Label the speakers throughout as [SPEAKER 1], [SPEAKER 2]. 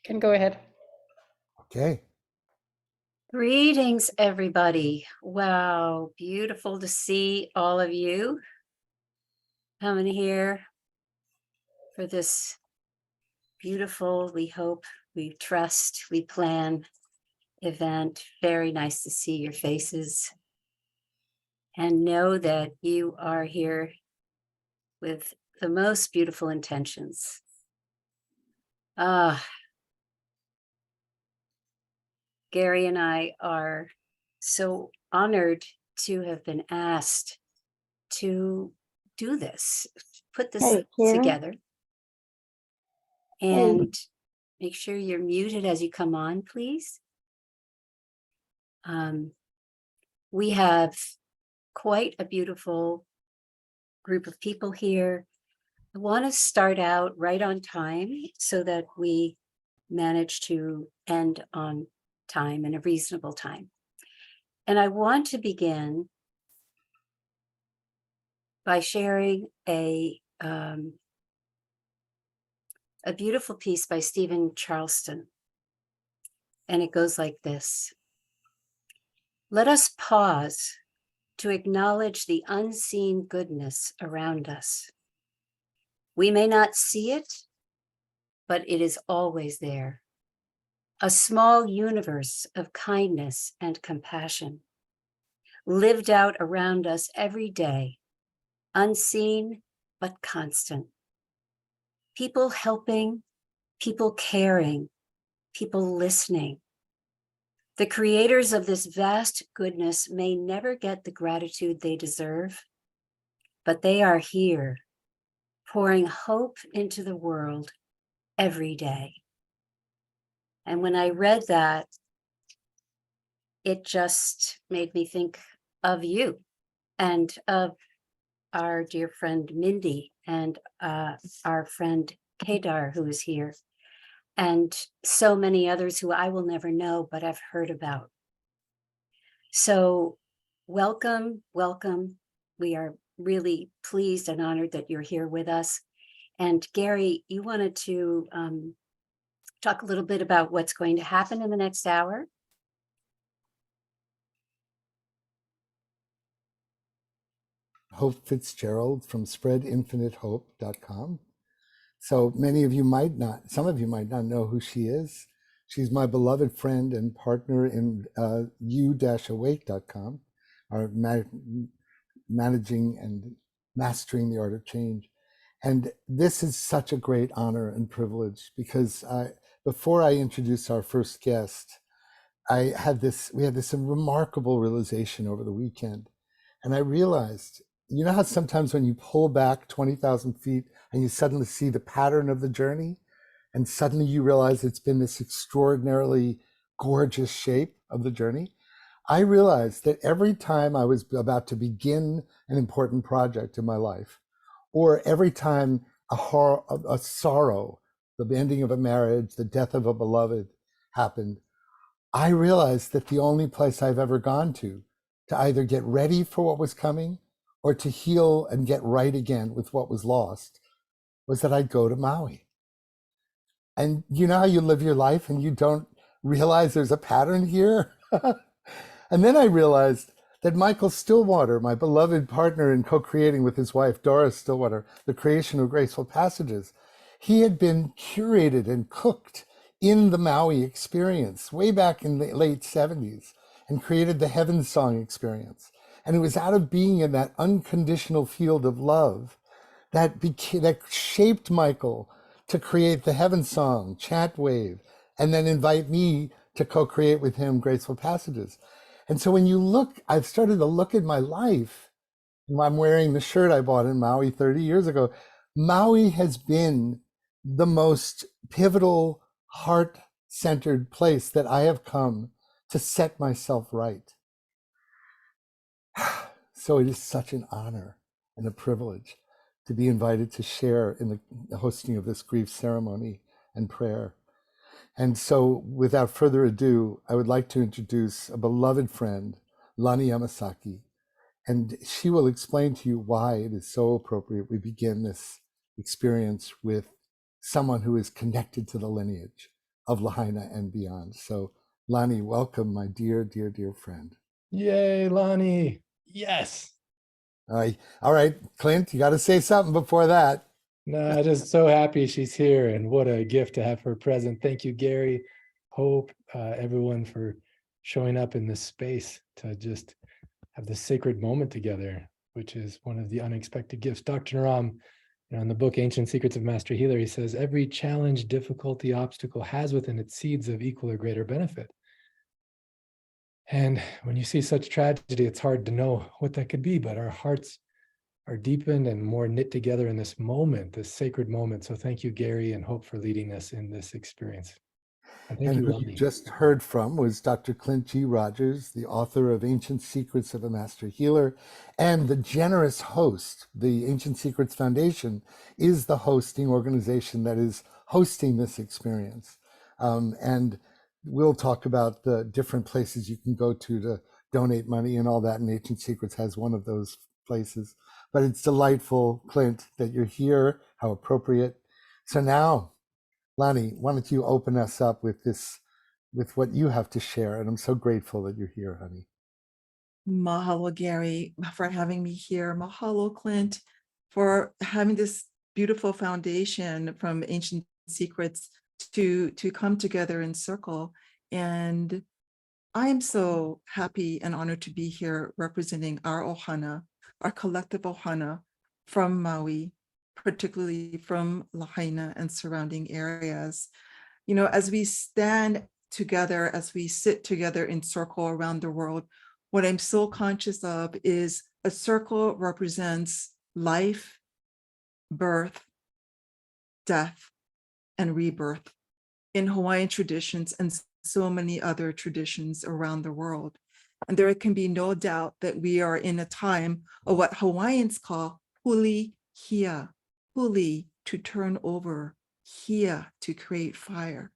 [SPEAKER 1] can go ahead.
[SPEAKER 2] Okay.
[SPEAKER 3] Greetings, everybody. Wow, beautiful to see all of you coming here for this beautiful, we hope, we trust, we plan event. Very nice to see your faces and know that you are here with the most beautiful intentions. Gary and I are so honored to have been asked to do this, put this together. And make sure you're muted as you come on, please. We have quite a beautiful group of people here. I want to start out right on time so that we manage to end on time and a reasonable time. And I want to begin by sharing a beautiful piece by Stephen Charleston. And it goes like this. Let us pause to acknowledge the unseen goodness around us. We may not see it, but it is always there. A small universe of kindness and compassion, lived out around us every day, unseen but constant. People helping, people caring, people listening. The creators of this vast goodness may never get the gratitude they deserve, but they are here, pouring hope into the world every day. And when I read that, it just made me think of you and of our dear friend Mindy and our friend Kedar, who is here, and so many others who I will never know, but I've heard about. So welcome, welcome. We are really pleased and honored that you're here with us. And Gary, you wanted to talk a little bit about what's going to happen in the next hour.
[SPEAKER 2] Hope Fitzgerald from spreadinfinitehope.com. So many of you might not, some of you might not know who she is. She's my beloved friend and partner in u-awake.com, our managing and mastering the art of change. And this is such a great honor and privilege because before I introduce our first guest, we had this remarkable realization over the weekend. And I realized, you know how sometimes when you pull back 20,000 feet and you suddenly see the pattern of the journey, and suddenly you realize it's been this extraordinarily gorgeous shape of the journey? I realized that every time I was about to begin an important project in my life, or every time a sorrow, the ending of a marriage, the death of a beloved happened, I realized that the only place I've ever gone to either get ready for what was coming or to heal and get right again with what was lost was that I'd go to Maui. And you know how you live your life and you don't realize there's a pattern here? And then I realized that Michael Stillwater, my beloved partner in co-creating with his wife, Doris Stillwater, the creation of Graceful Passages, he had been curated and cooked in the Maui experience way back in the late 70s and created the Heaven Song experience. And it was out of being in that unconditional field of love that shaped Michael to create the Heaven Song, Chant Wave, and then invite me to co-create with him Graceful Passages. And so when you look, I've started to look at my life. I'm wearing the shirt I bought in Maui 30 years ago. Maui has been the most pivotal, heart-centered place that I have come to set myself right. So it is such an honor and a privilege to be invited to share in the hosting of this grief ceremony and prayer. And so without further ado, I would like to introduce a beloved friend, Lani Yamasaki, and she will explain to you why it is so appropriate we begin this experience with someone who is connected to the lineage of Lahaina and beyond. So Lani, welcome, my dear, dear, dear friend.
[SPEAKER 1] Yay, Lani. Yes.
[SPEAKER 2] All right, Clint, you got to say something before that.
[SPEAKER 1] No, just so happy she's here, and what a gift to have her present. Thank you, Gary, Hope, everyone for showing up in this space to just have this sacred moment together, which is one of the unexpected gifts. Dr. Naram, in the book Ancient Secrets of Master Healer, he says, every challenge, difficulty, obstacle has within it seeds of equal or greater benefit. And when you see such tragedy, it's hard to know what that could be, but our hearts are deepened and more knit together in this moment, this sacred moment. So thank you, Gary, and Hope, for leading us in this experience. And thank
[SPEAKER 2] And
[SPEAKER 1] you,
[SPEAKER 2] who you
[SPEAKER 1] Lani.
[SPEAKER 2] just heard from was Dr. Clint G. Rogers, the author of Ancient Secrets of a Master Healer, and the generous host. The Ancient Secrets Foundation is the hosting organization that is hosting this experience. And we'll talk about the different places you can go to donate money and all that, and Ancient Secrets has one of those places. But it's delightful, Clint, that you're here. How appropriate. So now, Lani, why don't you open us up with this, with what you have to share? And I'm so grateful that you're here, honey.
[SPEAKER 4] Mahalo, Gary, for having me here. Mahalo, Clint, for having this beautiful foundation from Ancient Secrets to come together in circle. And I am so happy and honored to be here representing our Ohana, our collective Ohana from Maui, particularly from Lahaina and surrounding areas. As we stand together, as we sit together in circle around the world, what I'm so conscious of is a circle represents life, birth, death, and rebirth in Hawaiian traditions and so many other traditions around the world. And there can be no doubt that we are in a time of what Hawaiians call huli hia, huli to turn over, hia to create fire.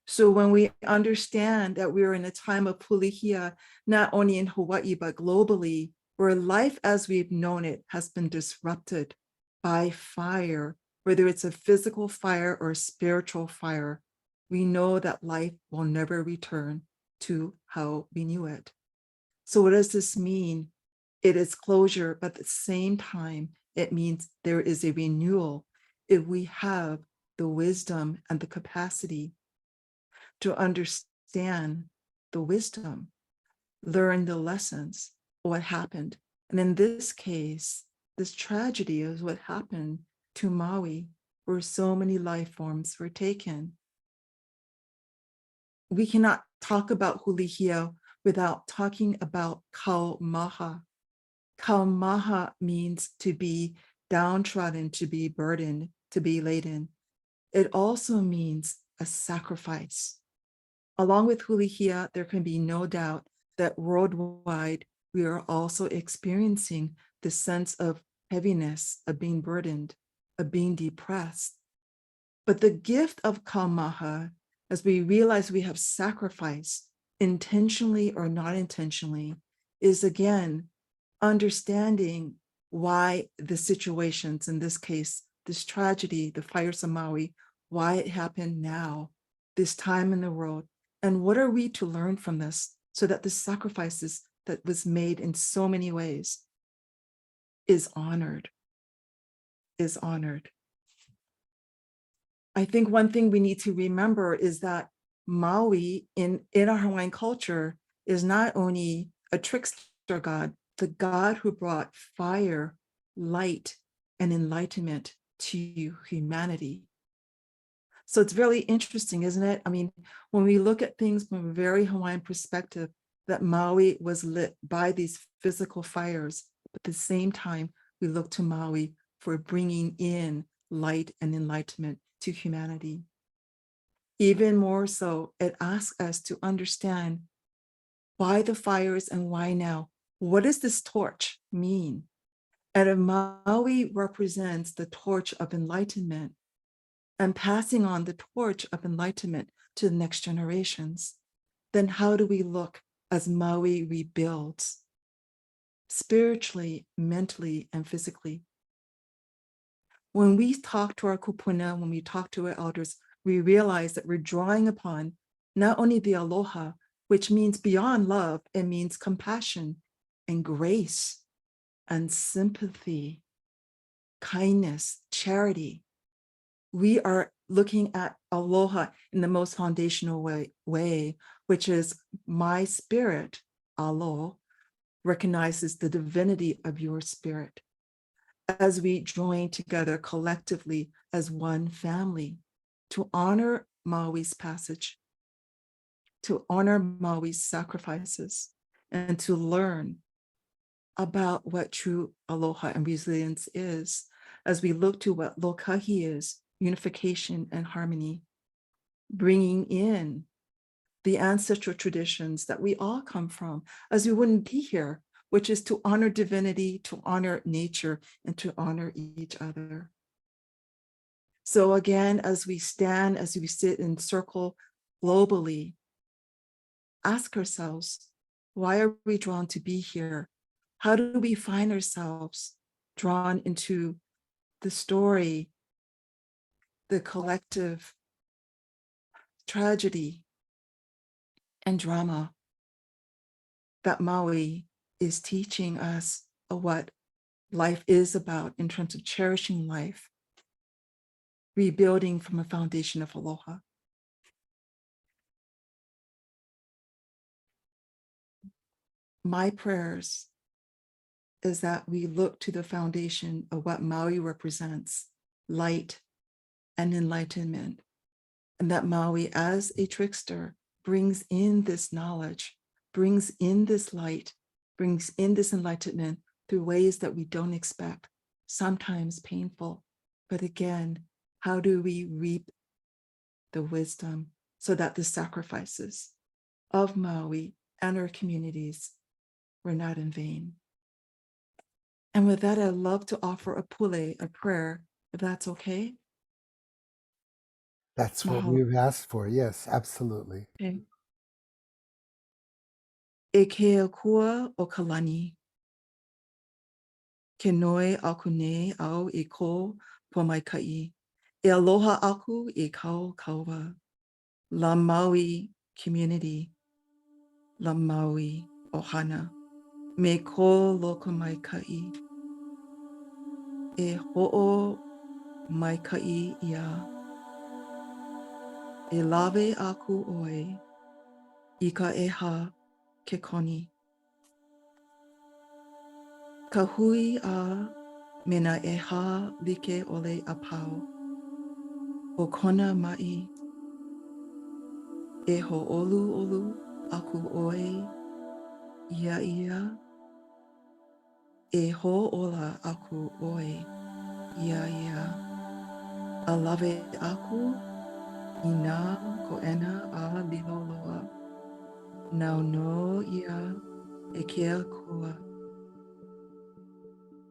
[SPEAKER 4] So when we understand that we're in a time of pulihia, not only in Hawaii, but globally, where life as we've known it has been disrupted by fire, whether it's a physical fire or a spiritual fire, we know that life will never return to how we knew it. So what does this mean? It is closure, but at the same time, it means there is a renewal if we have the wisdom and the capacity to understand the wisdom, learn the lessons, what happened. And in this case, this tragedy is what happened to Maui, where so many life forms were taken. We cannot talk about Hulihia without talking about Kaumaha. Kaumaha means to be downtrodden, to be burdened, to be laden. It also means a sacrifice. Along with Hulihia, there can be no doubt that worldwide, we are also experiencing the sense of heaviness, of being burdened, of being depressed. But the gift of Kaumaha, as we realize we have sacrificed, intentionally or not intentionally, is again, understanding why the situations, in this case, this tragedy, the fires of Maui, why it happened now, this time in the world, and what are we to learn from this so that the sacrifices that was made in so many ways is honored, is honored. I think one thing we need to remember is that Maui in our Hawaiian culture is not only a trickster god, the god who brought fire, light, and enlightenment to humanity. So it's really interesting, isn't it? I mean, when we look at things from a very Hawaiian perspective, that Maui was lit by these physical fires, but at the same time, we look to Maui for bringing in light and enlightenment to humanity. Even more so, it asks us to understand why the fires and why now? What does this torch mean? And if Maui represents the torch of enlightenment, and passing on the torch of enlightenment to the next generations, then how do we look as Maui rebuilds spiritually, mentally, and physically? When we talk to our kupuna, when we talk to our elders, we realize that we're drawing upon not only the aloha, which means beyond love, it means compassion and grace and sympathy, kindness, charity. We are looking at aloha in the most foundational way, which is my spirit, alo, recognizes the divinity of your spirit as we join together collectively as one family to honor Maui's passage, to honor Maui's sacrifices, and to learn about what true aloha and resilience is as we look to what lokahi is, unification and harmony, bringing in the ancestral traditions that we all come from, as we wouldn't be here, which is to honor divinity, to honor nature, and to honor each other. So again, as we stand, as we sit in circle globally, ask ourselves, why are we drawn to be here? How do we find ourselves drawn into the story, the collective tragedy and drama that Maui is teaching us what life is about in terms of cherishing life, rebuilding from a foundation of aloha. My prayers is that we look to the foundation of what Maui represents, light and enlightenment, and that Maui as a trickster brings in this knowledge, brings in this light, brings in this enlightenment through ways that we don't expect, sometimes painful. But again, how do we reap the wisdom so that the sacrifices of Maui and our communities were not in vain? And with that, I'd love to offer a pule, a prayer, if that's okay.
[SPEAKER 2] That's what
[SPEAKER 4] Mahalo.
[SPEAKER 2] we've asked for. Yes, absolutely.
[SPEAKER 4] Okay. E ke kua o ka lani, ke noi aku nei au I ko pomaikai, e aloha aku I kau kaua, la Maui community, la Maui Ohana, me ko loko maikai, e ho'o maikai ia, e lawe aku oe, I ka eha ke koni. Ka hui a me na eha like ole a pau, o kona mai, e ho olu aku oe, ia, e ho ola aku oe, ia, a lawe aku, I nā ko ena a lilo loa, nau no ia, e kia kua,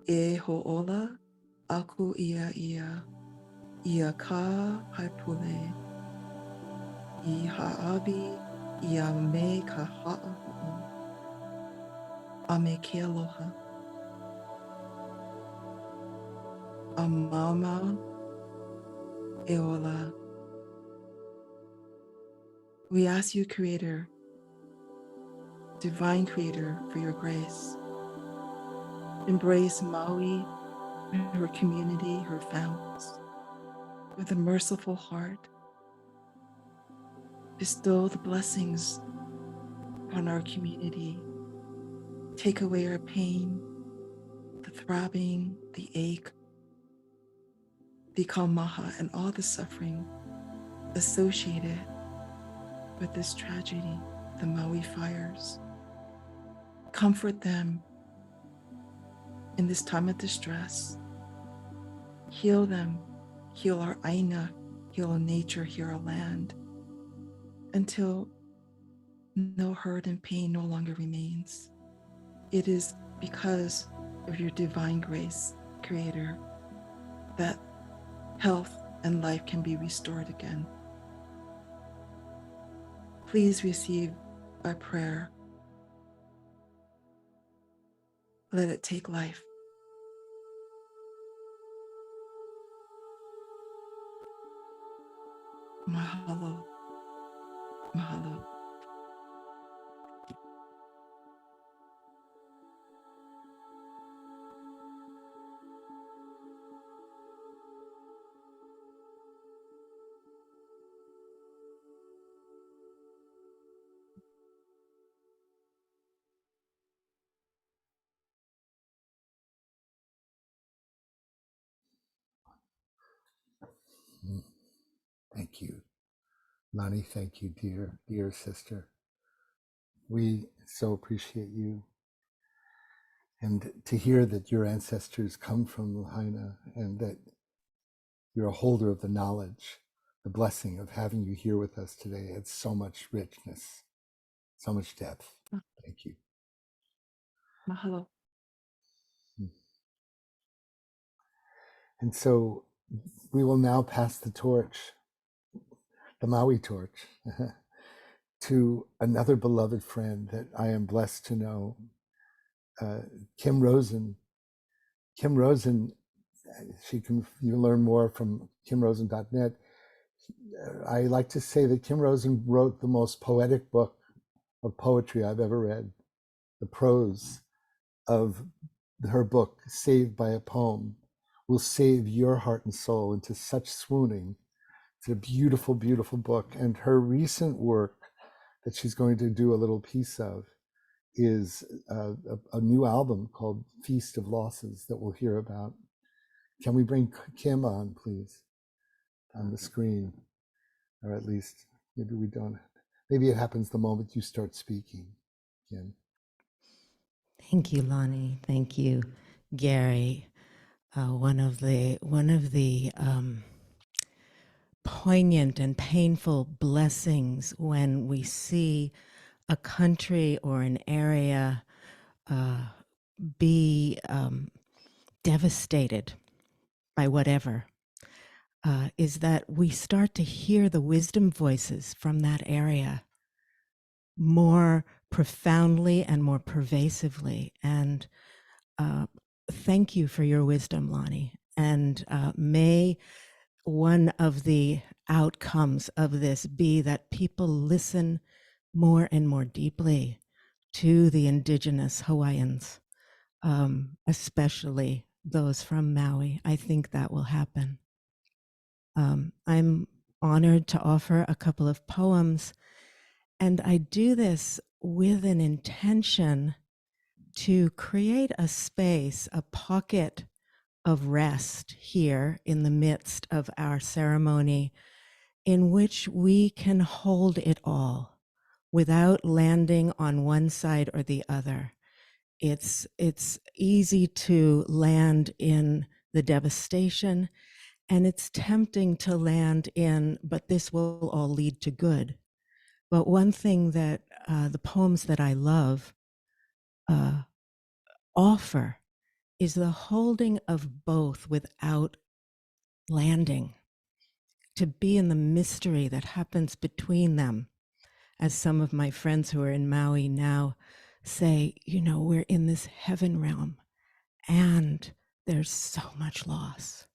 [SPEAKER 4] e ho ola aku ia ka haipule, I ha'awi ia me ka ha'ahu'u, a me ke aloha, a maumau e ola. We ask you, Creator, Divine Creator, for your grace. Embrace Maui, her community, her families, with a merciful heart. Bestow the blessings on our community. Take away our pain, the throbbing, the ache, the kaumaha, and all the suffering associated with this tragedy, the Maui fires. Comfort them in this time of distress. Heal them, heal our aina, heal our nature, heal our land, until no hurt and pain no longer remains. It is because of your divine grace, Creator, that health and life can be restored again. Please receive our prayer. Let it take life. Mahalo. Mahalo.
[SPEAKER 2] Mm. Thank you. Lani, thank you, dear sister. We so appreciate you. And to hear that your ancestors come from Lahaina and that you're a holder of the knowledge, the blessing of having you here with us today. It's so much richness, so much depth. Thank you.
[SPEAKER 4] Mahalo.
[SPEAKER 2] And so we will now pass the torch, the Maui torch, to another beloved friend that I am blessed to know, Kim Rosen. Kim Rosen, you can learn more from kimrosen.net. I like to say that Kim Rosen wrote the most poetic book of poetry I've ever read. The prose of her book, Saved by a Poem, will save your heart and soul into such swooning. It's a beautiful, beautiful book. And her recent work that she's going to do a little piece of is a new album called Feast of Losses that we'll hear about. Can we bring Kim on, please, on the screen? Or at least, maybe we don't. Maybe it happens the moment you start speaking, Kim.
[SPEAKER 5] Thank you, Lani. Thank you, Gary. One of the poignant and painful blessings when we see a country or an area be devastated by whatever is that we start to hear the wisdom voices from that area more profoundly and more pervasively. And thank you for your wisdom, Lani. And may one of the outcomes of this be that people listen more and more deeply to the indigenous Hawaiians, especially those from Maui. I think that will happen. I'm honored to offer a couple of poems, and I do this with an intention to create a space, a pocket of rest here in the midst of our ceremony, in which we can hold it all without landing on one side or the other. It's easy to land in the devastation, and it's tempting to land in, but this will all lead to good. But one thing that the poems that I love offer is the holding of both without landing, to be in the mystery that happens between them. As some of my friends who are in Maui now say, you know, we're in this heaven realm and there's so much loss.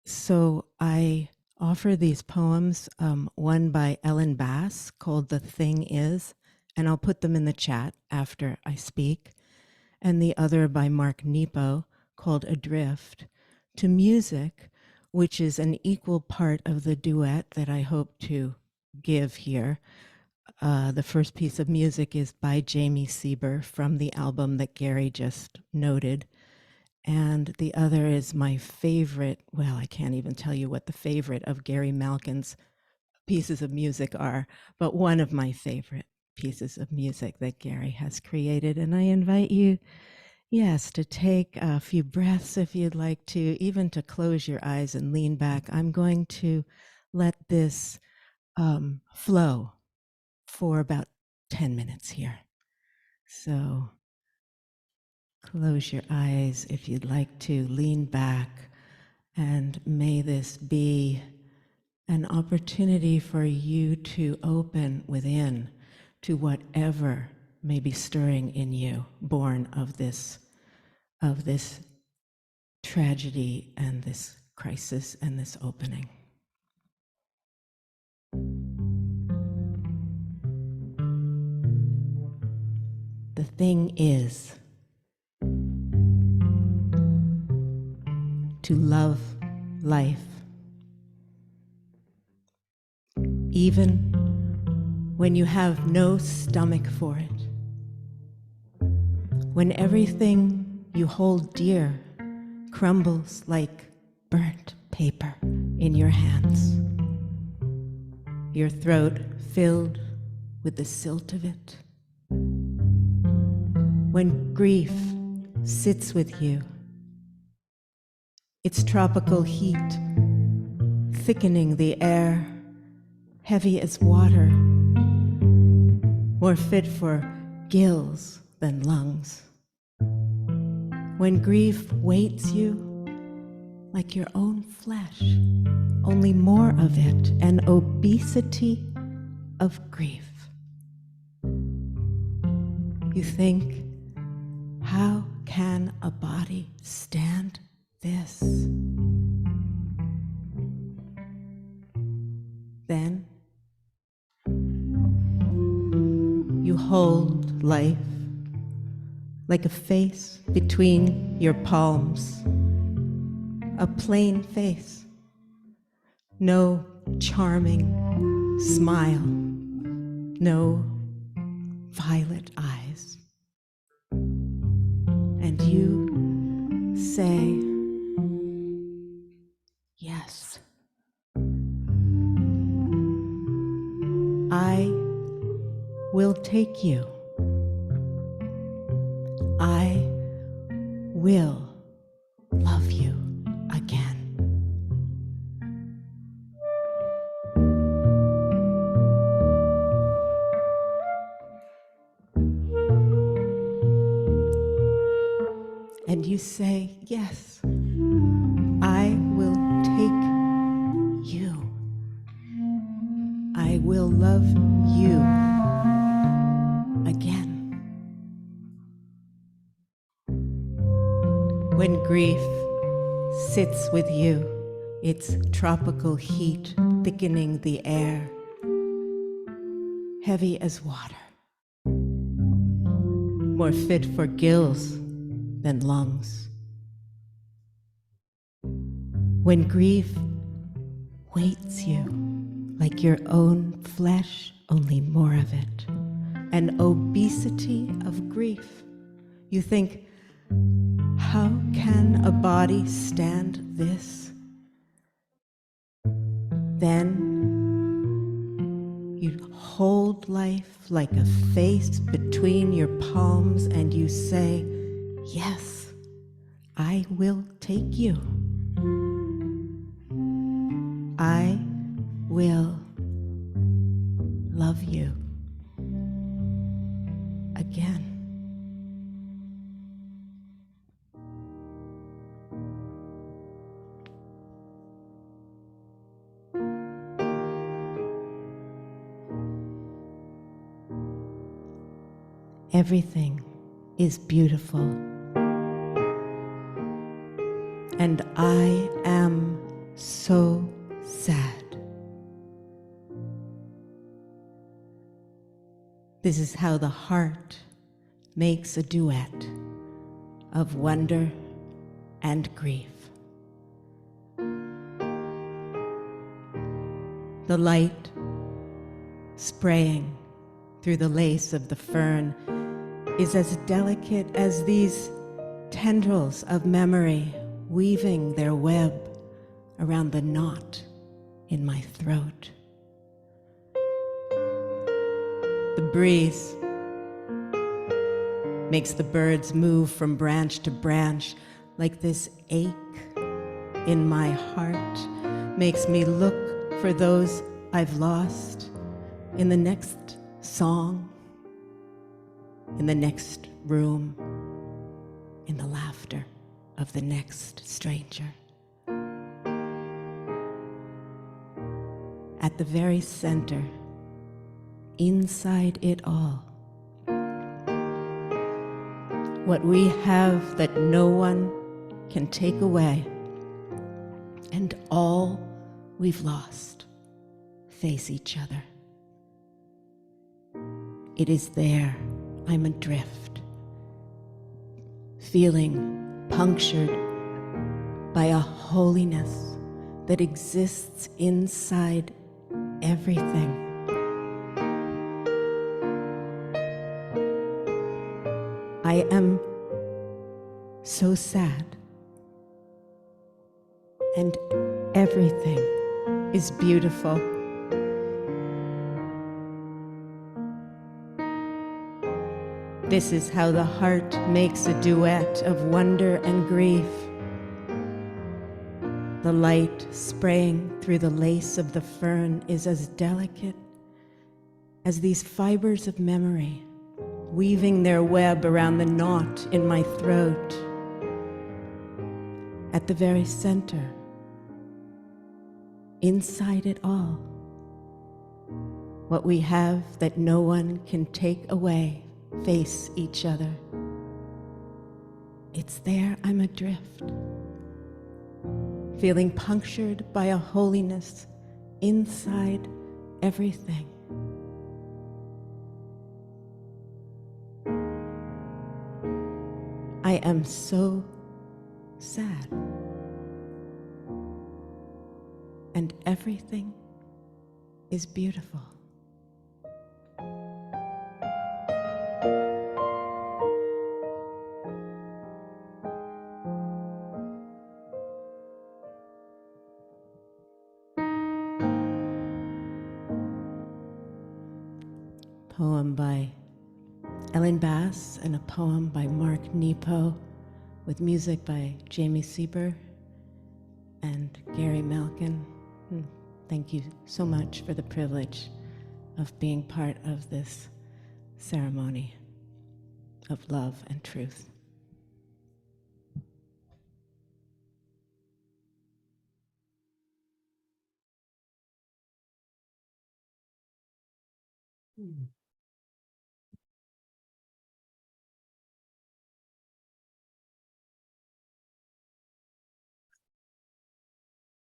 [SPEAKER 5] So I offer these poems, one by Ellen Bass called The Thing Is, and I'll put them in the chat after I speak, and the other by Mark Nepo called Adrift, to music, which is an equal part of the duet that I hope to give here. The first piece of music is by Jamie Sieber from the album that Gary just noted. And the other is my favorite, well, I can't even tell you what the favorite of Gary Malkin's pieces of music are, but one of my favorite pieces of music that Gary has created. And I invite you, yes, to take a few breaths if you'd like to, even to close your eyes and lean back. I'm going to let this flow for about 10 minutes here. So close your eyes if you'd like to, lean back, and may this be an opportunity for you to open within to whatever may be stirring in you, born of this tragedy and this crisis and this opening. thing is to love life, even when you have no stomach for it, when everything you hold dear crumbles like burnt paper in your hands, your throat filled with the silt of it. When grief sits with you, its tropical heat thickening the air, heavy as water, more fit for gills than lungs. When grief weights you like your own flesh, only more of it, an obesity of grief. You think, how can a body stand this? Then you hold life like a face between your palms, a plain face, no charming smile, no violet eyes. And you say, yes. I will take you. I will love you again. And you say, yes, I will take you. I will love you again. When grief sits with you, its tropical heat thickening the air, heavy as water, more fit for gills than lungs. When grief weights you like your own flesh, only more of it, an obesity of grief. You think, how can a body stand this? Then you hold life like a face between your palms and you say, yes, I will take you. I will love you again. Everything is beautiful, and I am so sad. This is how the heart makes a duet of wonder and grief. The light spraying through the lace of the fern is as delicate as these tendrils of memory weaving their web around the knot in my throat. The breeze makes the birds move from branch to branch like this ache in my heart makes me look for those I've lost in the next song, in the next room, in the laughter of the next stranger. At the very center, inside it all, what we have that no one can take away, and all we've lost face each other. It is there I'm adrift, feeling punctured by a holiness that exists inside everything. I am so sad, and everything is beautiful. This is how the heart makes a duet of wonder and grief. The light spraying through the lace of the fern is as delicate as these fibers of memory, weaving their web around the knot in my throat. At the very center, inside it all, what we have that no one can take away, face each other. It's there I'm adrift, feeling punctured by a holiness inside everything. I am so sad, and everything is beautiful. Poem by Ellen Bass and a poem by Mark Nepo, with music by Jamie Sieber and Gary Malkin. Thank you so much for the privilege of being part of this ceremony of love and truth.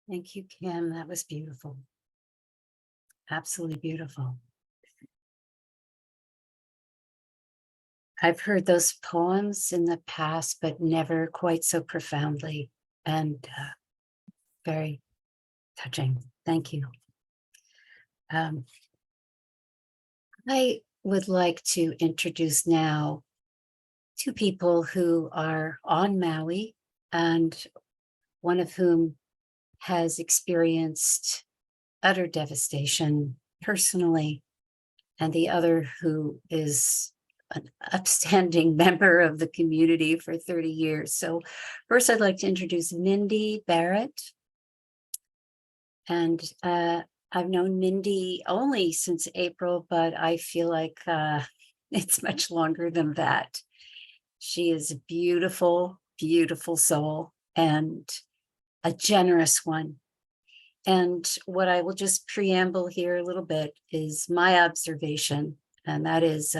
[SPEAKER 3] Thank you, Kim. That was beautiful. Absolutely beautiful. I've heard those poems in the past, but never quite so profoundly, and very touching. Thank you. I would like to introduce now two people who are on Maui, and one of whom has experienced utter devastation personally, and the other who is an upstanding member of the community for 30 years. So first, I'd like to introduce Mindy Barrett. And I've known Mindy only since April, but I feel like it's much longer than that. She is a beautiful, beautiful soul and a generous one. And what I will just preamble here a little bit is my observation, and that is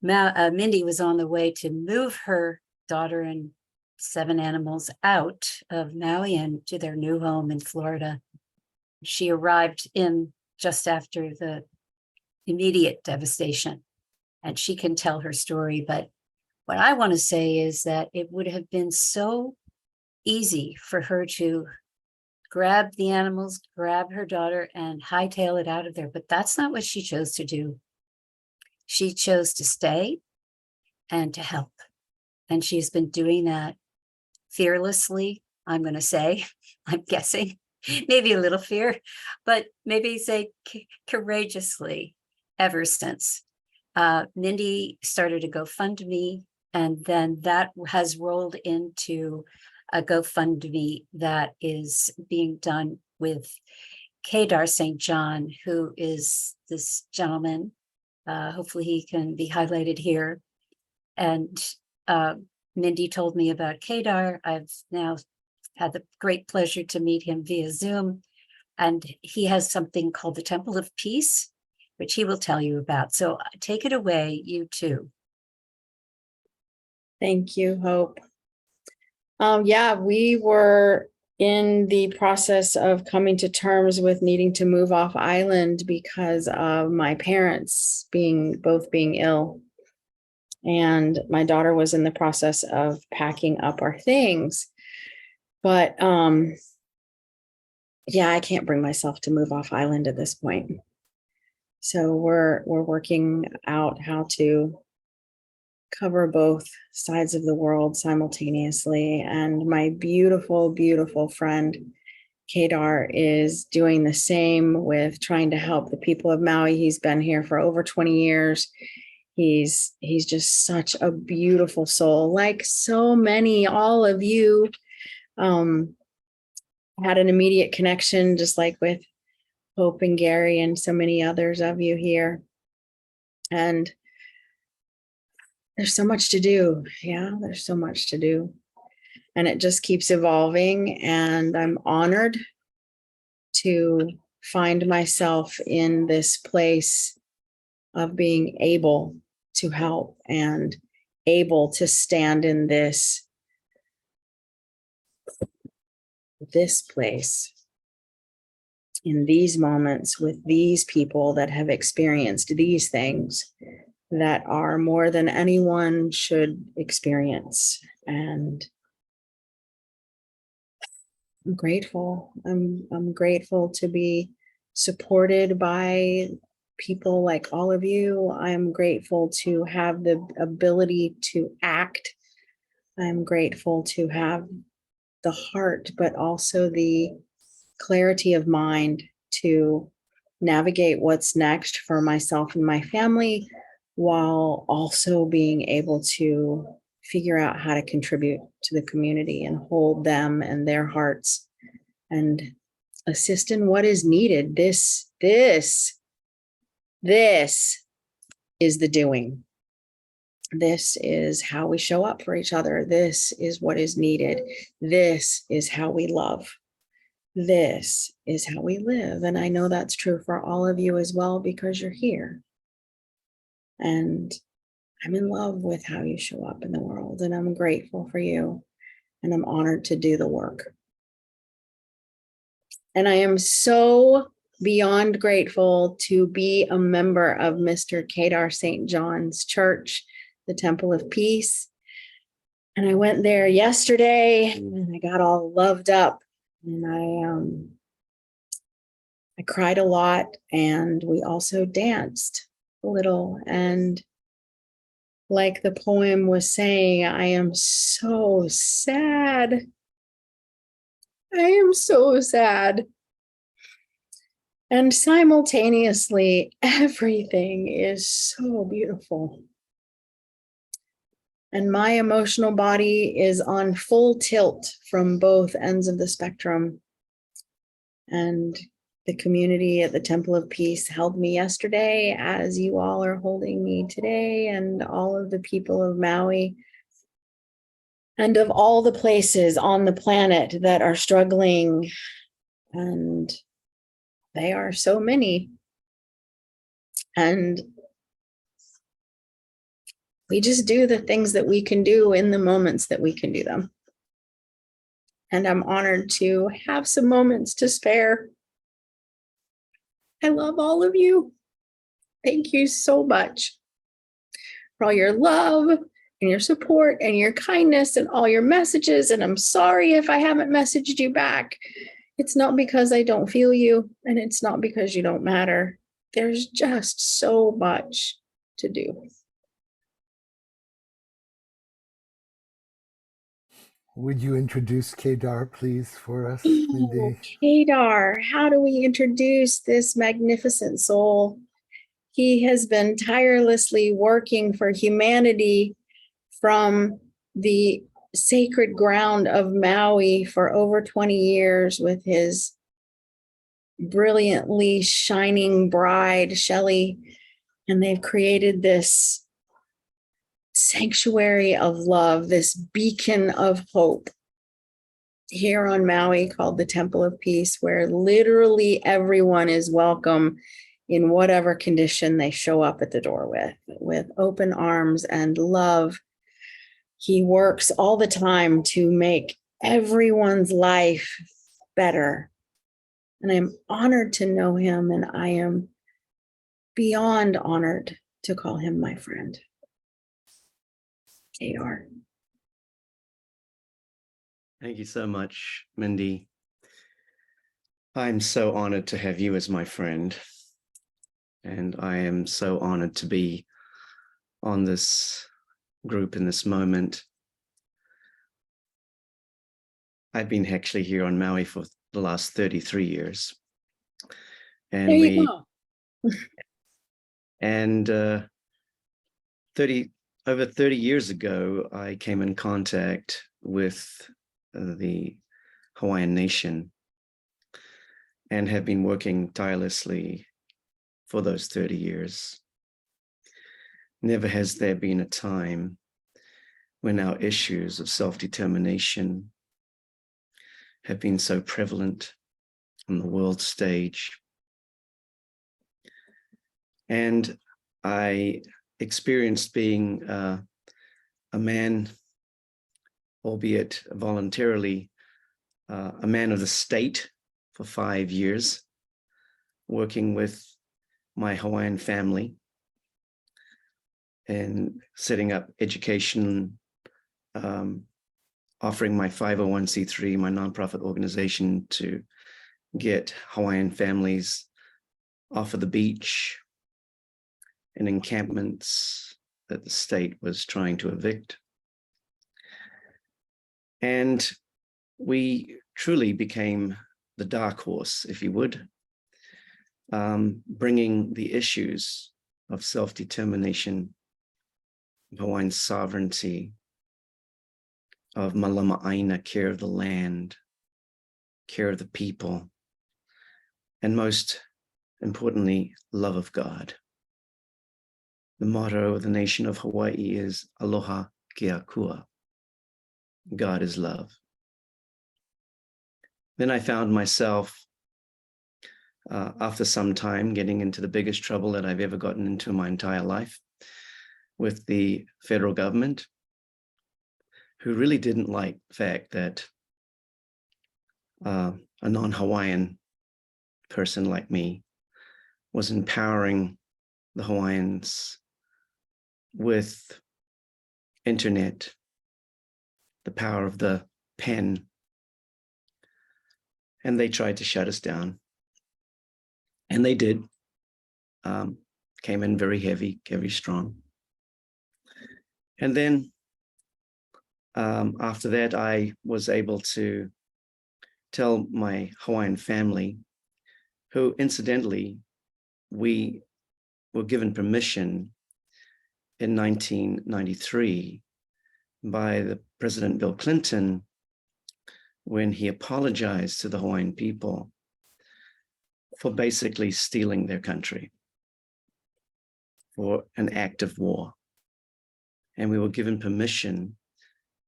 [SPEAKER 3] Mindy was on the way to move her daughter and 7 animals out of Maui and to their new home in Florida. She arrived in just after the immediate devastation, and she can tell her story. But what I want to say is that it would have been so easy for her to grab the animals, grab her daughter, and hightail it out of there. But that's not what she chose to do. She chose to stay and to help. And she's been doing that fearlessly, I'm going to say, I'm guessing, maybe a little fear, but maybe say courageously ever since. Mindy started a GoFundMe, and then that has rolled into a GoFundMe that is being done with Kedar St. who is this gentleman. Hopefully he can be highlighted here. And Mindy told me about Kedar. I've now had the great pleasure to meet him via Zoom. And he has something called the Temple of Peace, which he will tell you about. So take it away, you two.
[SPEAKER 6] Thank you, Hope. Yeah, we were in the process of coming to terms with needing to move off island because of my parents both being ill. and my daughter was in the process of packing up our things. But yeah, I can't bring myself to move off island at this point. So we're working out how to cover both sides of the world simultaneously. And my beautiful, beautiful friend Kedar is doing the same with trying to help the people of Maui. He's been here for over 20 years. He's just such a beautiful soul, like so many, all of you. Had an immediate connection, just like with Hope and Gary and so many others of you here. And there's so much to do. Yeah, there's so much to do. And it just keeps evolving. And I'm honored to find myself in this place of being able to help and able to stand in this place in these moments with these people that have experienced these things that are more than anyone should experience. And I'm grateful. I'm grateful to be supported by people like all of you. I'm grateful to have the ability to act. I'm grateful to have the heart, but also the clarity of mind to navigate what's next for myself and my family, while also being able to figure out how to contribute to the community and hold them and their hearts and assist in what is needed. This is the doing. This is how we show up for each other. This is what is needed. This is how we love. This is how we live. And I know that's true for all of you as well, because you're here. And I'm in love with how you show up in the world. And I'm grateful for you. And I'm honored to do the work. And I am so beyond grateful to be a member of Mr. Kedar St. John's Church, the Temple of Peace. And I went there yesterday and I got all loved up. And I cried a lot, and we also danced a little. And like the poem was saying, I am so sad. I am so sad. And simultaneously, everything is so beautiful. And my emotional body is on full tilt from both ends of the spectrum. And the community at the Temple of Peace held me yesterday, as you all are holding me today, and all of the people of Maui and of all the places on the planet that are struggling. And they are so many. And we just do the things that we can do in the moments that we can do them. And I'm honored to have some moments to spare. I love all of you. Thank you so much for all your love and your support and your kindness and all your messages. And I'm sorry if I haven't messaged you back. It's not because I don't feel you, and it's not because you don't matter. There's just so much to do.
[SPEAKER 2] Would you introduce Kedar, please, for us, Mindy?
[SPEAKER 6] Kedar, how do we introduce this magnificent soul? He has been tirelessly working for humanity from the sacred ground of Maui for over 20 years with his brilliantly shining bride, Shelley. And they've created this sanctuary of love, this beacon of hope here on Maui called the Temple of Peace, where literally everyone is welcome in whatever condition they show up at the door with open arms and love. He works all the time to make everyone's life better. And I'm honored to know him, and I am beyond honored to call him my friend. Kedar.
[SPEAKER 7] Thank you so much, Mindy. I'm so honored to have you as my friend. And I am so honored to be on this group in this moment. I've been actually here on Maui for the last 33 years. And
[SPEAKER 6] There you go.
[SPEAKER 7] And over 30 years ago, I came in contact with the Hawaiian nation and have been working tirelessly for those 30 years. Never has there been a time when our issues of self-determination have been so prevalent on the world stage. And I experienced being a man, albeit voluntarily, a man of the state for 5 years, working with my Hawaiian family and setting up education, offering my 501c3, my nonprofit organization, to get Hawaiian families off of the beach and encampments that the state was trying to evict. And we truly became the dark horse, if you would, bringing the issues of self-determination, Hawaiian sovereignty, of Malama'aina, care of the land, care of the people, and most importantly, love of God. The motto of the nation of Hawaii is Aloha Keakua. God is love. Then I found myself, after some time, getting into the biggest trouble that I've ever gotten into in my entire life with the federal government, who really didn't like the fact that a non-Hawaiian person like me was empowering the Hawaiians with internet, the power of the pen, and they tried to shut us down. And they did, came in very heavy, very strong. And then after that, I was able to tell my Hawaiian family, who incidentally, we were given permission in 1993 by the President Bill Clinton when he apologized to the Hawaiian people for basically stealing their country for an act of war. And we were given permission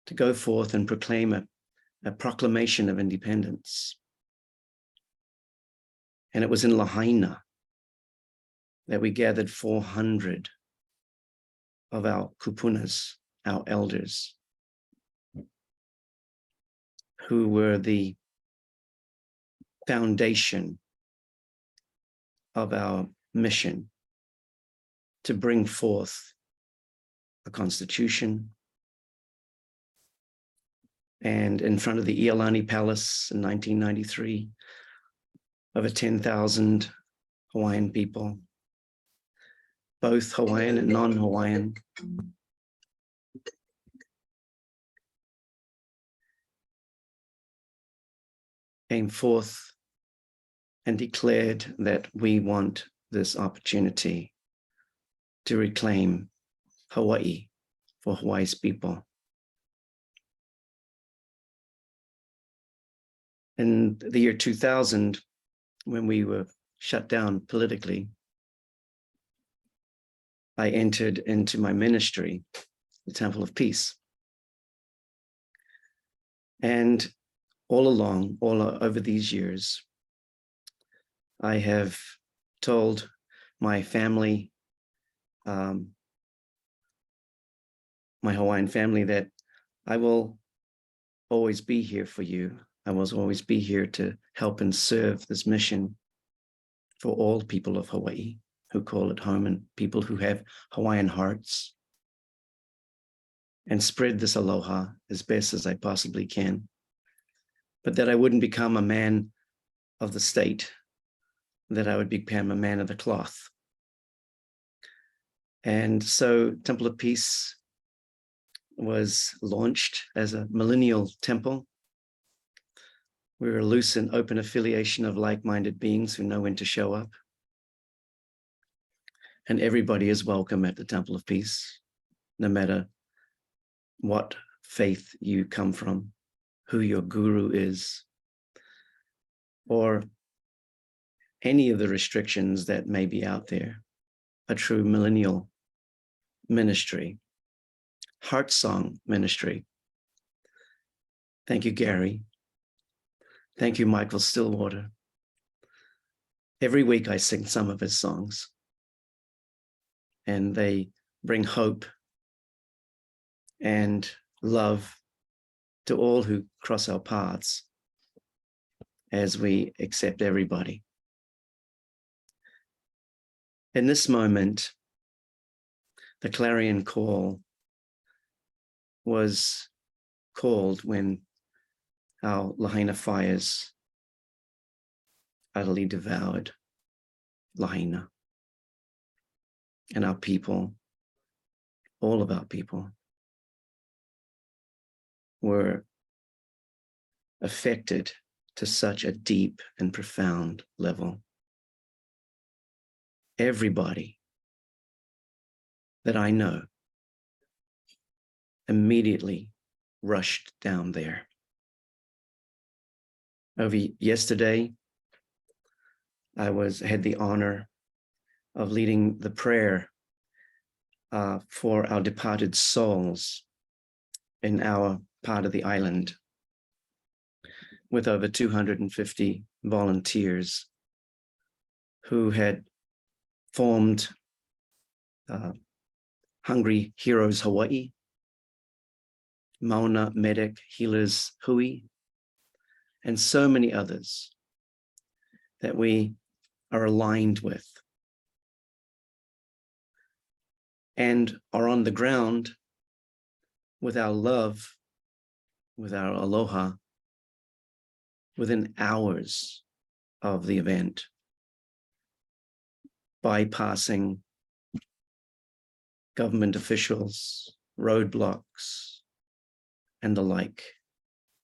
[SPEAKER 7] to go forth and proclaim a proclamation of independence. And it was in Lahaina that we gathered 400 of our kupunas, our elders, who were the foundation of our mission to bring forth a constitution. And in front of the Iolani Palace in 1993, over 10,000 Hawaiian people, both Hawaiian and non-Hawaiian, came forth and declared that we want this opportunity to reclaim Hawaii for Hawaii's people. In the year 2000, when we were shut down politically, I entered into my ministry, the Temple of Peace. And all along, all over these years, I have told my family, my Hawaiian family, that I will always be here for you. I will always be here to help and serve this mission for all people of Hawaii who call it home and people who have Hawaiian hearts. and spread this aloha as best as I possibly can, but that I wouldn't become a man of the state, that I would become a man of the cloth. And so Temple of Peace was launched as a millennial temple. We're a loose and open affiliation of like-minded beings who know when to show up. And everybody is welcome at the Temple of Peace, no matter what faith you come from, who your guru is, or any of the restrictions that may be out there. A true millennial ministry, heart song ministry. Thank you, Gary. Thank you, Michael Stillwater. Every week I sing some of his songs, and they bring hope and love to all who cross our paths as we accept everybody. In this moment, the clarion call was called when our Lahaina fires utterly devoured Lahaina and our people, all of our people, were affected to such a deep and profound level. Everybody that I know immediately rushed down there. Over yesterday, I had the honor of leading the prayer for our departed souls in our part of the island, with over 250 volunteers who had formed Hungry Heroes Hawaii, Mauna Medic Healers Hui, and so many others that we are aligned with and are on the ground with our love, with our aloha, within hours of the event, bypassing government officials, roadblocks, and the like,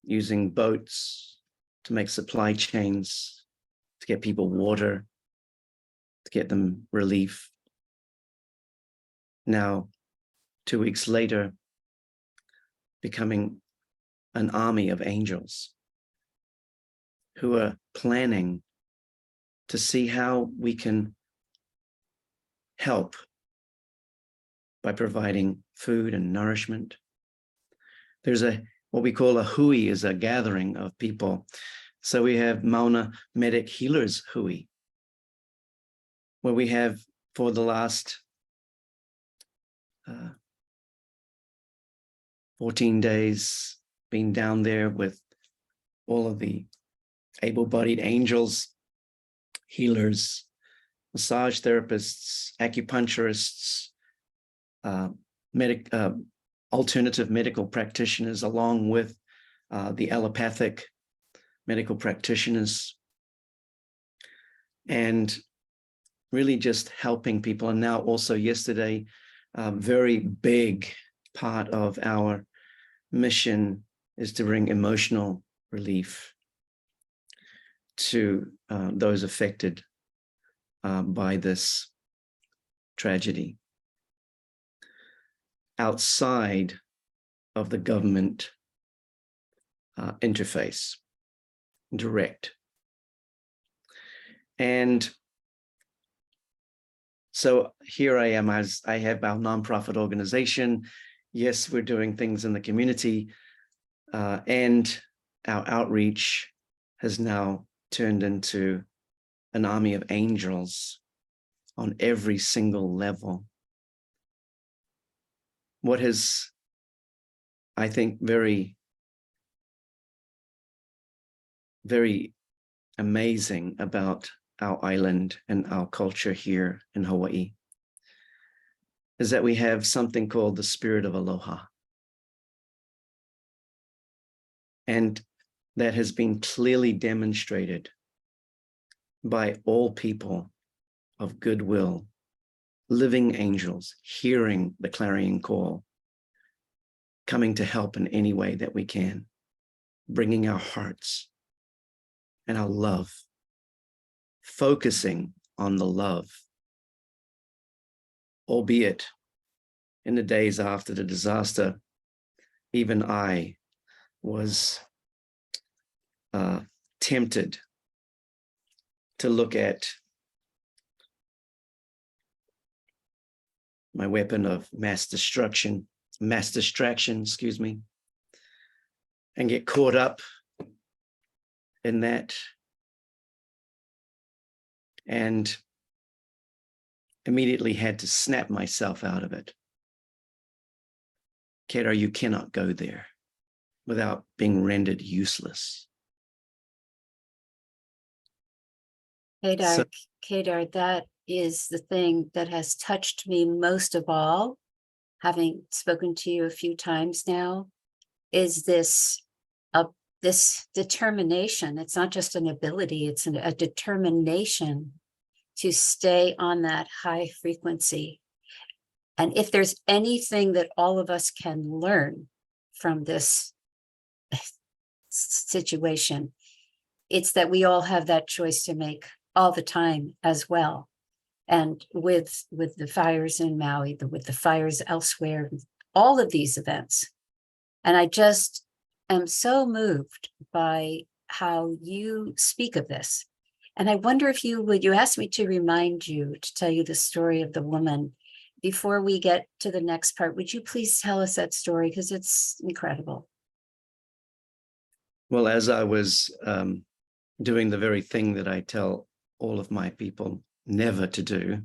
[SPEAKER 7] using boats to make supply chains, to get people water, to get them relief. Now, 2 weeks later, becoming an army of angels who are planning to see how we can help by providing food and nourishment. There's what we call a hui, is a gathering of people. So we have Mauna Medic Healers Hui, where we have for the last 14 days been down there with all of the able-bodied angels, healers, massage therapists, acupuncturists, alternative medical practitioners, along with the allopathic medical practitioners, and really just helping people. And now also yesterday, very big part of our mission is to bring emotional relief to those affected by this tragedy outside of the government interface, direct. And so here I am, as I have our nonprofit organization. Yes, we're doing things in the community, and our outreach has now turned into an army of angels on every single level. What has, I think, very, very amazing about our island and our culture here in Hawaii is that we have something called the spirit of aloha. And that has been clearly demonstrated by all people of goodwill, living angels, hearing the clarion call, coming to help in any way that we can, bringing our hearts and our love, focusing on the love, albeit in the days after the disaster, even I was tempted to look at my weapon of mass distraction, excuse me, and get caught up in that and immediately had to snap myself out of it. Kedar, you cannot go there without being rendered useless.
[SPEAKER 3] Kedar, Kedar, that is the thing that has touched me most of all, having spoken to you a few times now, is this determination. It's not just an ability, it's a determination to stay on that high frequency. And if there's anything that all of us can learn from this situation, it's that we all have that choice to make all the time as well. And with the fires in Maui, with the fires elsewhere, all of these events. And I just am so moved by how you speak of this. And I wonder if you ask me to remind you, to tell you the story of the woman before we get to the next part. Would you please tell us that story? Because it's incredible.
[SPEAKER 7] Well, as I was doing the very thing that I tell all of my people never to do,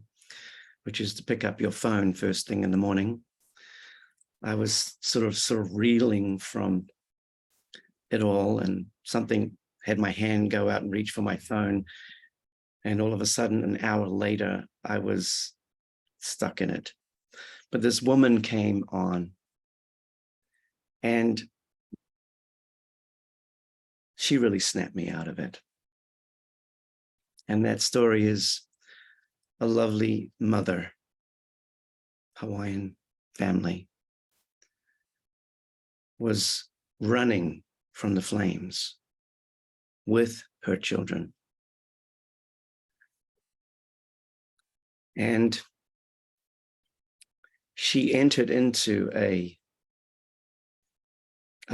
[SPEAKER 7] which is to pick up your phone first thing in the morning, I was sort of reeling from it all, and something had my hand go out and reach for my phone, and all of a sudden, an hour later, I was stuck in it. But this woman came on, and she really snapped me out of it. And that story is a lovely mother, Hawaiian family, was running from the flames with her children. And she entered into a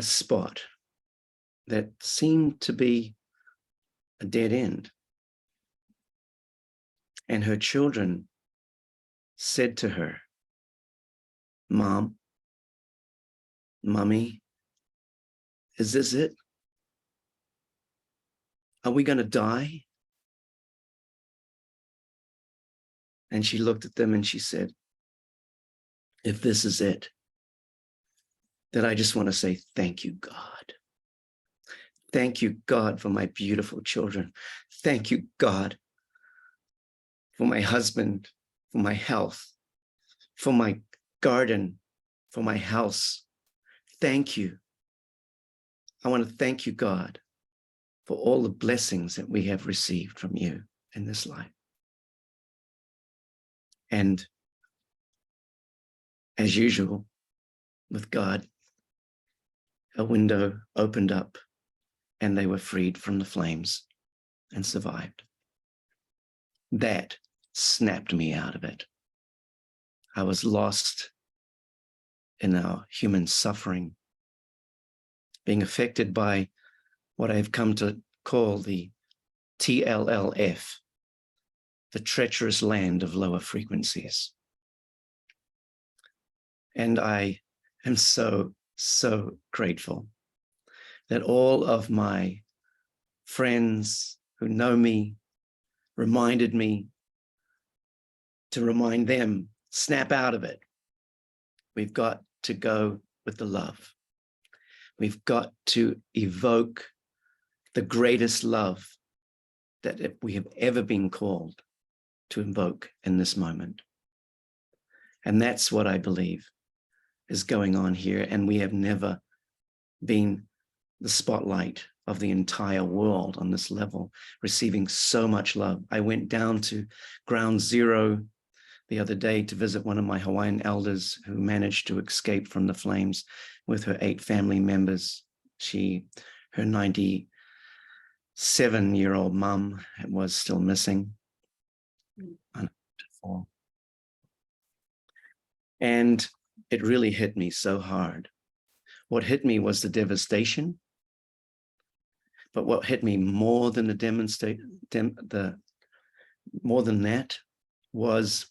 [SPEAKER 7] spot that seemed to be a dead end. And her children said to her, "Mom, Mommy, is this it? Are we going to die?" And she looked at them and she said, "If this is it, then I just want to say thank you, God. Thank you, God, for my beautiful children. Thank you, God, for my husband, for my health, for my garden, for my house. Thank you. I want to thank you, God, for all the blessings that we have received from you in this life." And as usual, with God, a window opened up and they were freed from the flames and survived. That snapped me out of it. I was lost in our human suffering, being affected by what I've come to call the TLLF, the treacherous land of lower frequencies. And I am so, so grateful that all of my friends who know me reminded me to remind them, snap out of it. We've got to go with the love. We've got to evoke the greatest love that we have ever been called to invoke in this moment. And that's what I believe is going on here. And we have never been the spotlight of the entire world on this level, receiving so much love. I went down to ground zero the other day to visit one of my Hawaiian elders who managed to escape from the flames with her 8 family members. Her 97-year-old mum was still missing. And it really hit me so hard. What hit me was the devastation, but what hit me more than more than that was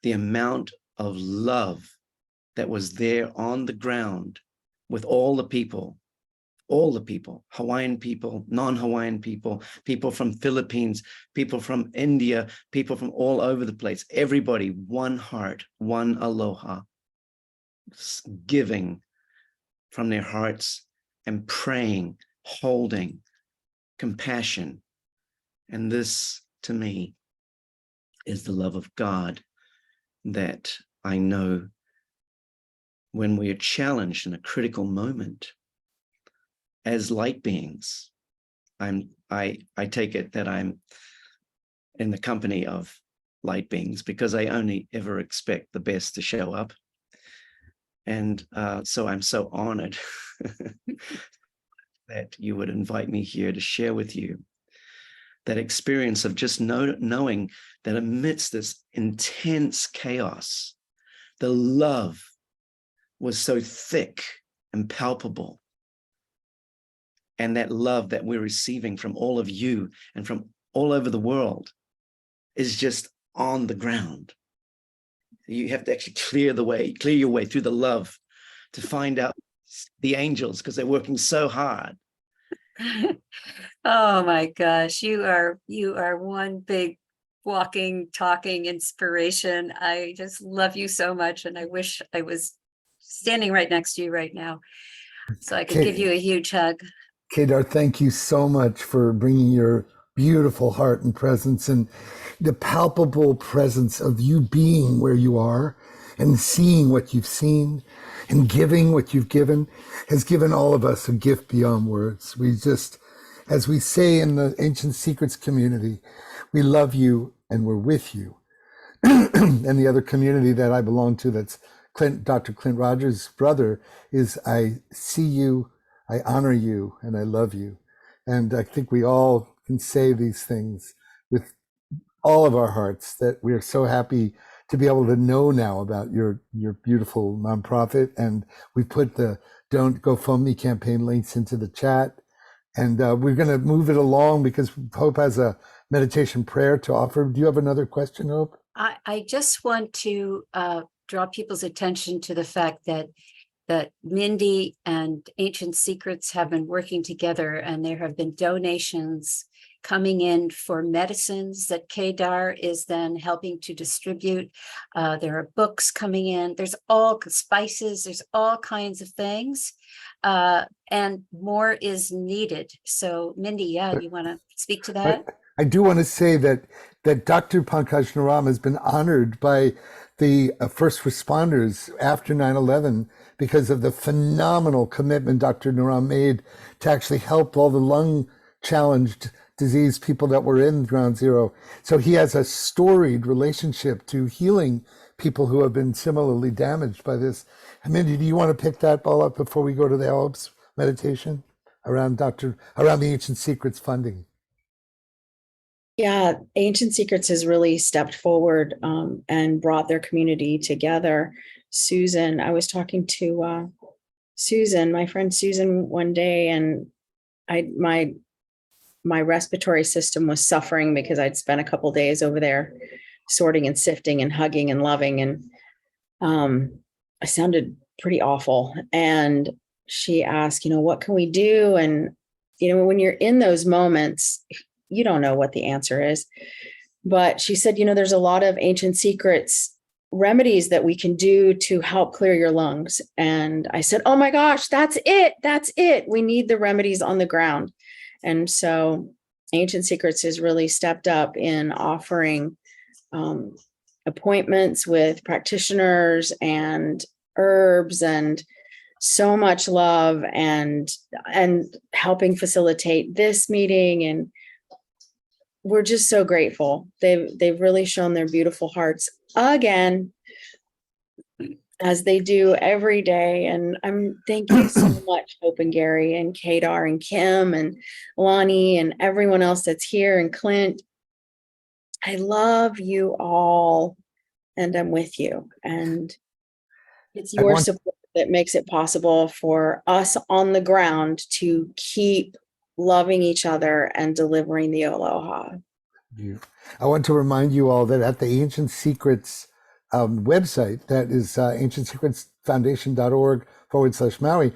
[SPEAKER 7] the amount of love that was there on the ground with all the people, Hawaiian people, non-Hawaiian people, people from Philippines, people from India, people from all over the place, everybody, one heart, one aloha, giving from their hearts and praying, holding, compassion. And this, to me, is the love of God that I know when we are challenged in a critical moment as light beings. I take it that I'm in the company of light beings because I only ever expect the best to show up. And so I'm so honored that you would invite me here to share with you that experience of just knowing that amidst this intense chaos, the love was so thick and palpable. And that love that we're receiving from all of you and from all over the world is just on the ground. You have to actually clear your way through the love to find out the angels because they're working so hard.
[SPEAKER 3] Oh my gosh, you are one big walking, talking inspiration. I just love you so much, and I wish I was standing right next to you right now so I could give you a huge hug.
[SPEAKER 2] Kedar, thank you so much for bringing your beautiful heart and presence, and the palpable presence of you being where you are and seeing what you've seen and giving what you've given has given all of us a gift beyond words. We just, as we say in the Ancient Secrets community, we love you and we're with you. And the other community that I belong to, that's Dr. Clint Rogers' brother, is I see you, I honor you, and I love you. And I think we all can say these things with all of our hearts, that we are so happy to be able to know now about your beautiful nonprofit. And we put the Don't GoFundMe campaign links into the chat. And we're going to move it along because Hope has a meditation prayer to offer. Do you have another question, Hope?
[SPEAKER 3] I just want to draw people's attention to the fact that Mindy and Ancient Secrets have been working together, and there have been donations coming in for medicines that Kedar is then helping to distribute. There are books coming in. There's all spices. There's all kinds of things, and more is needed. So, Mindy, yeah, you want to speak to that?
[SPEAKER 2] I do want to say that Dr. Pankaj Naram has been honored by the first responders after 9/11 because of the phenomenal commitment Dr. Naram made to actually help all the lung challenged disease people that were in Ground Zero. So he has a storied relationship to healing people who have been similarly damaged by this. Mindy, do you want to pick that ball up before we go to the Alps meditation around the Ancient Secrets funding?
[SPEAKER 6] Yeah, Ancient Secrets has really stepped forward and brought their community together. Susan, I was talking to Susan, my friend Susan, one day, and my respiratory system was suffering because I'd spent a couple days over there sorting and sifting and hugging and loving, and I sounded pretty awful. And she asked, what can we do? And when you're in those moments, you don't know what the answer is. But she said, there's a lot of Ancient Secrets remedies that we can do to help clear your lungs. And I said, oh my gosh, that's it. That's it. We need the remedies on the ground. And so Ancient Secrets has really stepped up in offering appointments with practitioners and herbs and so much love and helping facilitate this meeting, and we're just so grateful. They've really shown their beautiful hearts again, as they do every day. And thank you so much, Hope and Gary and Kedar and Kim and Lani and everyone else that's here, and Clint. I love you all, and I'm with you. And it's your support that makes it possible for us on the ground to keep loving each other and delivering the aloha.
[SPEAKER 2] I want to remind you all that at the Ancient Secrets website, that is ancientsecretsfoundation.org/Maui,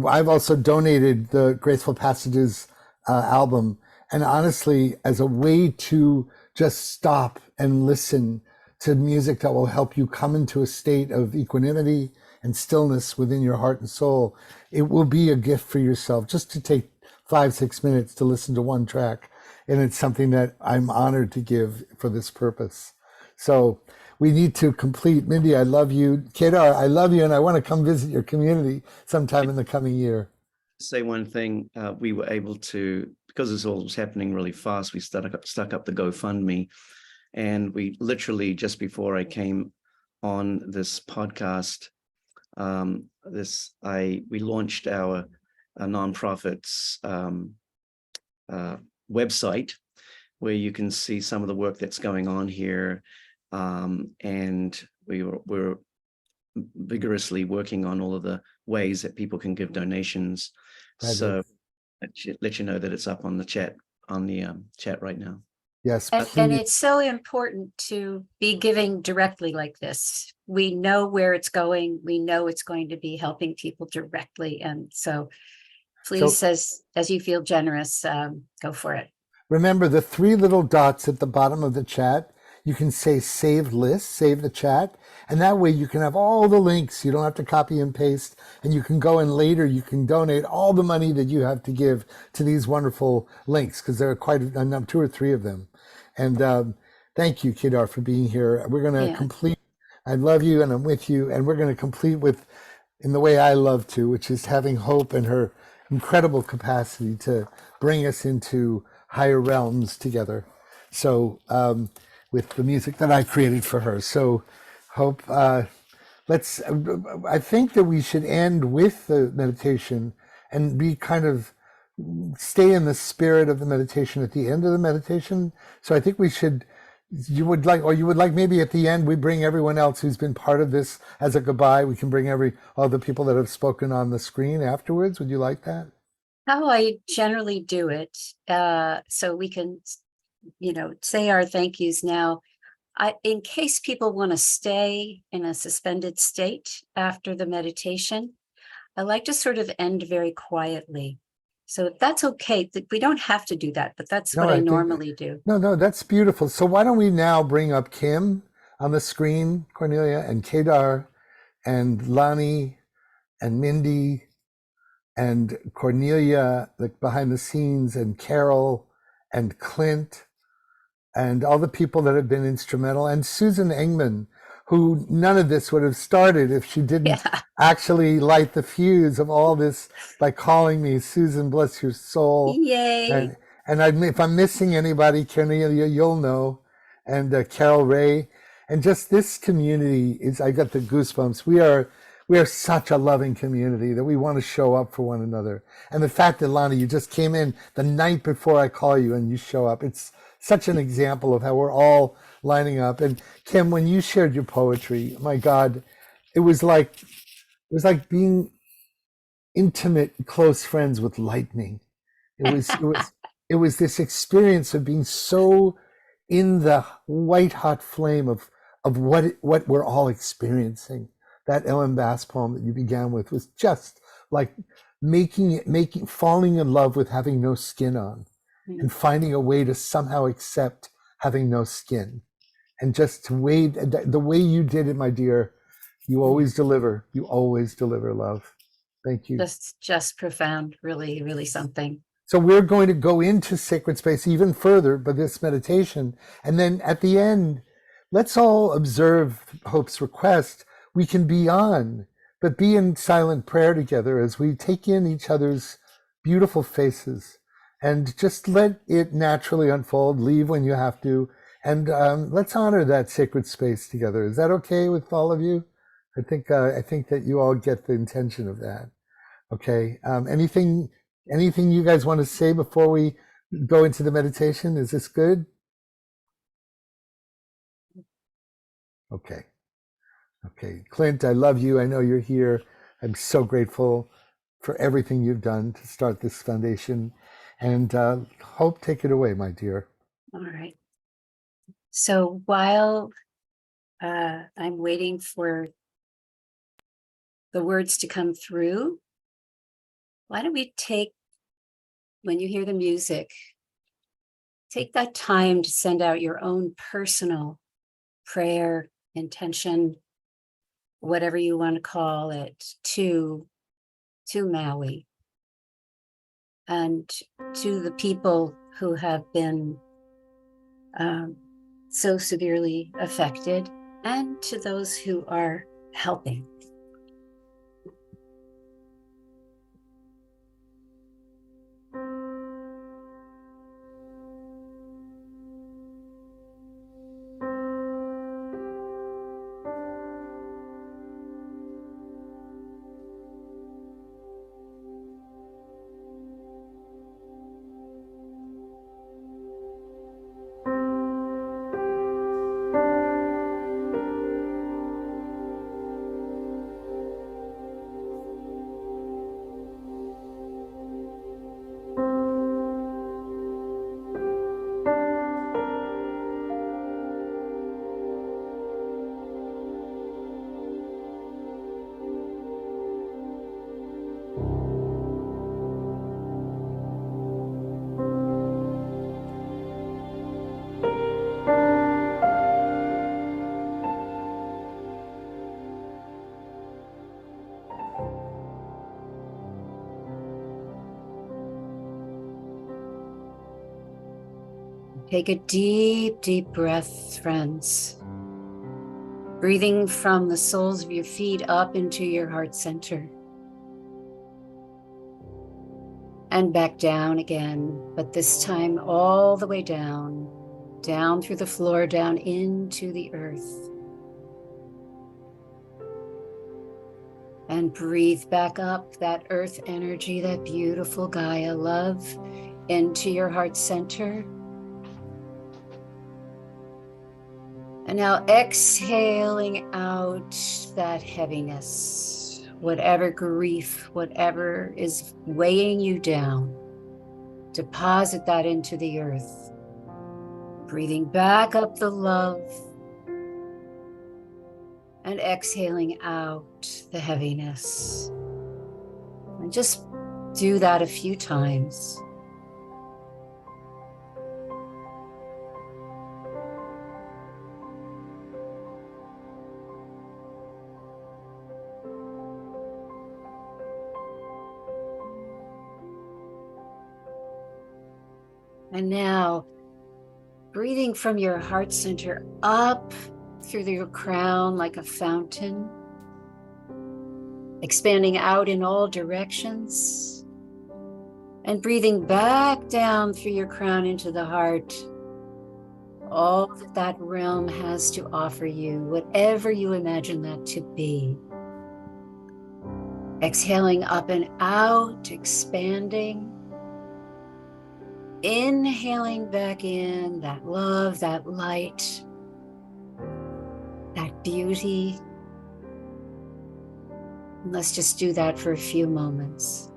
[SPEAKER 2] I've also donated the Graceful Passages album. And honestly, as a way to just stop and listen to music that will help you come into a state of equanimity and stillness within your heart and soul, it will be a gift for yourself just to take 5-6 minutes to listen to one track. And it's something that I'm honored to give for this purpose. So we need to complete. Mindy, I love you. Kedar, I love you, and I want to come visit your community sometime in the coming year.
[SPEAKER 7] Say one thing, we were able to, because this all was happening really fast, we stuck up the GoFundMe, and we literally, just before I came on this podcast, we launched our nonprofit's website, where you can see some of the work that's going on here, and we're vigorously working on all of the ways that people can give donations. So let you know that it's up on the chat right now.
[SPEAKER 2] Yes,
[SPEAKER 3] and it's so important to be giving directly like this. We know where it's going. We know it's going to be helping people directly, and so please, as you feel generous, go for it.
[SPEAKER 2] Remember the 3 little dots at the bottom of the chat. You can say save list, save the chat, and that way you can have all the links. You don't have to copy and paste, and you can go in later. You can donate all the money that you have to give to these wonderful links, because there are quite a number, 2 or 3 of them. And thank you, Kedar, for being here. We're going to complete. I love you, and I'm with you, and we're going to complete with, in the way I love to, which is having Hope and her incredible capacity to bring us into higher realms together. So with the music that I created for her. So Hope, I think that we should end with the meditation and be kind of stay in the spirit of the meditation at the end of the meditation. So I think you would like maybe at the end we bring everyone else who's been part of this as a goodbye. We can bring all the people that have spoken on the screen afterwards. Would you like that?
[SPEAKER 3] How I generally do it, so we can, say our thank yous now. In case people want to stay in a suspended state after the meditation, I like to sort of end very quietly. So if that's okay, we don't have to do that, but that's what I normally do.
[SPEAKER 2] No, that's beautiful. So why don't we now bring up Kim on the screen, Cornelia, and Kedar, and Lani, and Mindy, and Cornelia, like behind the scenes, and Carol, and Clint, and all the people that have been instrumental, and Susan Engman, who none of this would have started if she didn't actually light the fuse of all this by calling me. Susan, bless your soul.
[SPEAKER 3] Yay.
[SPEAKER 2] And if I'm missing anybody, Cornelia, you'll know, and Carol Ray, and just this community I got the goosebumps. We are such a loving community that we want to show up for one another. And the fact that, Lani, you just came in the night before I call you and you show up, it's such an example of how we're all lining up. And Kim, when you shared your poetry, my God, it was like being intimate, close friends with lightning. It was this experience of being so in the white hot flame of what we're all experiencing. That Ellen Bass poem that you began with was just like falling in love with having no skin on, and finding a way to somehow accept having no skin, and just to wait. The way you did it, my dear, you always deliver. You always deliver love. Thank you.
[SPEAKER 3] Just profound, really, really something.
[SPEAKER 2] So we're going to go into sacred space even further by this meditation. And then at the end, let's all observe Hope's request. We can be on but be in silent prayer together as we take in each other's beautiful faces and just let it naturally unfold. Leave when you have to. And let's honor that sacred space together. Is that okay with all of you? I think that you all get the intention of that. Okay. Anything you guys want to say before we go into the meditation? Is this good? Okay. Okay. Clint, I love you. I know you're here. I'm so grateful for everything you've done to start this foundation. And Hope, take it away, my dear.
[SPEAKER 3] All right. So while I'm waiting for the words to come through, why don't we take, when you hear the music, take that time to send out your own personal prayer, intention, whatever you want to call it, to Maui and to the people who have been so severely affected, and to those who are helping. Take a deep, deep breath, friends. Breathing from the soles of your feet up into your heart center. And back down again, but this time all the way down, down through the floor, down into the earth. And breathe back up that earth energy, that beautiful Gaia love, into your heart center. And now exhaling out that heaviness, whatever grief, whatever is weighing you down, deposit that into the earth. Breathing back up the love and exhaling out the heaviness. And just do that a few times. And now, breathing from your heart center up through your crown like a fountain, expanding out in all directions, and breathing back down through your crown into the heart, all that that realm has to offer you, whatever you imagine that to be. Exhaling up and out, expanding. Inhaling back in that love, that light, that beauty. And let's just do that for a few moments.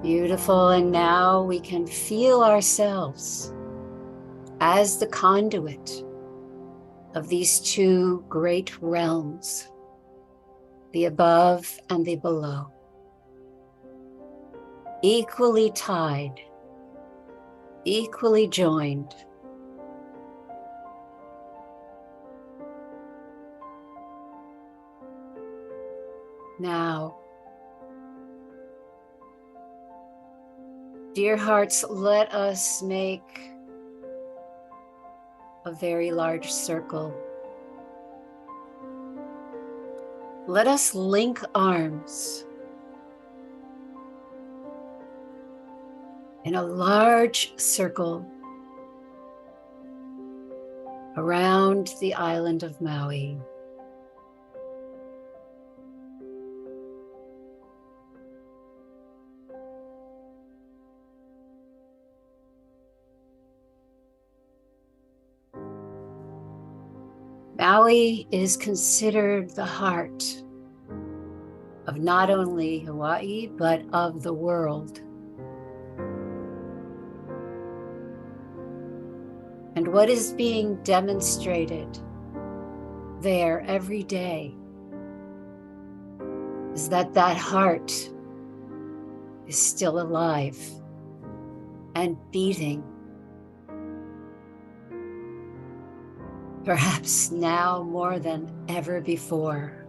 [SPEAKER 3] Beautiful, and now we can feel ourselves as the conduit of these two great realms, the above and the below, equally tied, equally joined. Now, dear hearts, let us make a very large circle. Let us link arms in a large circle around the island of Maui. Maui is considered the heart of not only Hawaii, but of the world. And what is being demonstrated there every day is that that heart is still alive and beating. Perhaps now more than ever before.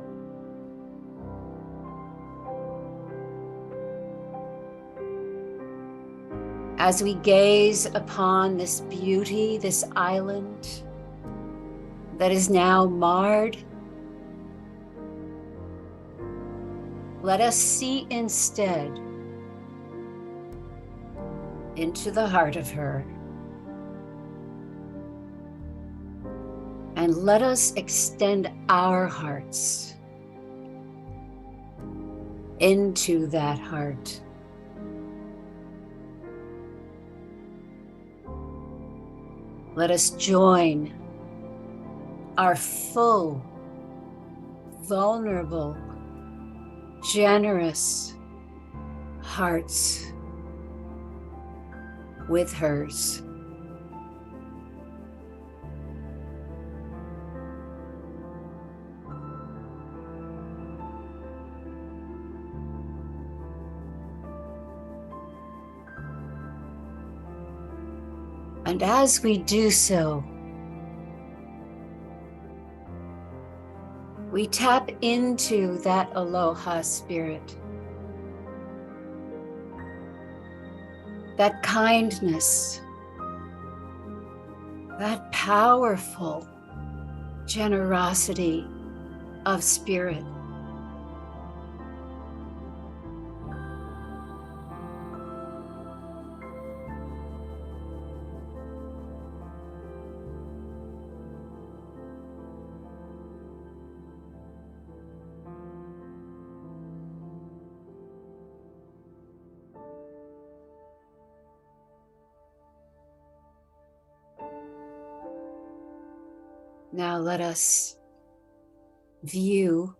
[SPEAKER 3] As we gaze upon this beauty, this island that is now marred, let us see instead into the heart of her. And let us extend our hearts into that heart. Let us join our full, vulnerable, generous hearts with hers. And as we do so, we tap into that aloha spirit, that kindness, that powerful generosity of spirit. Now let us view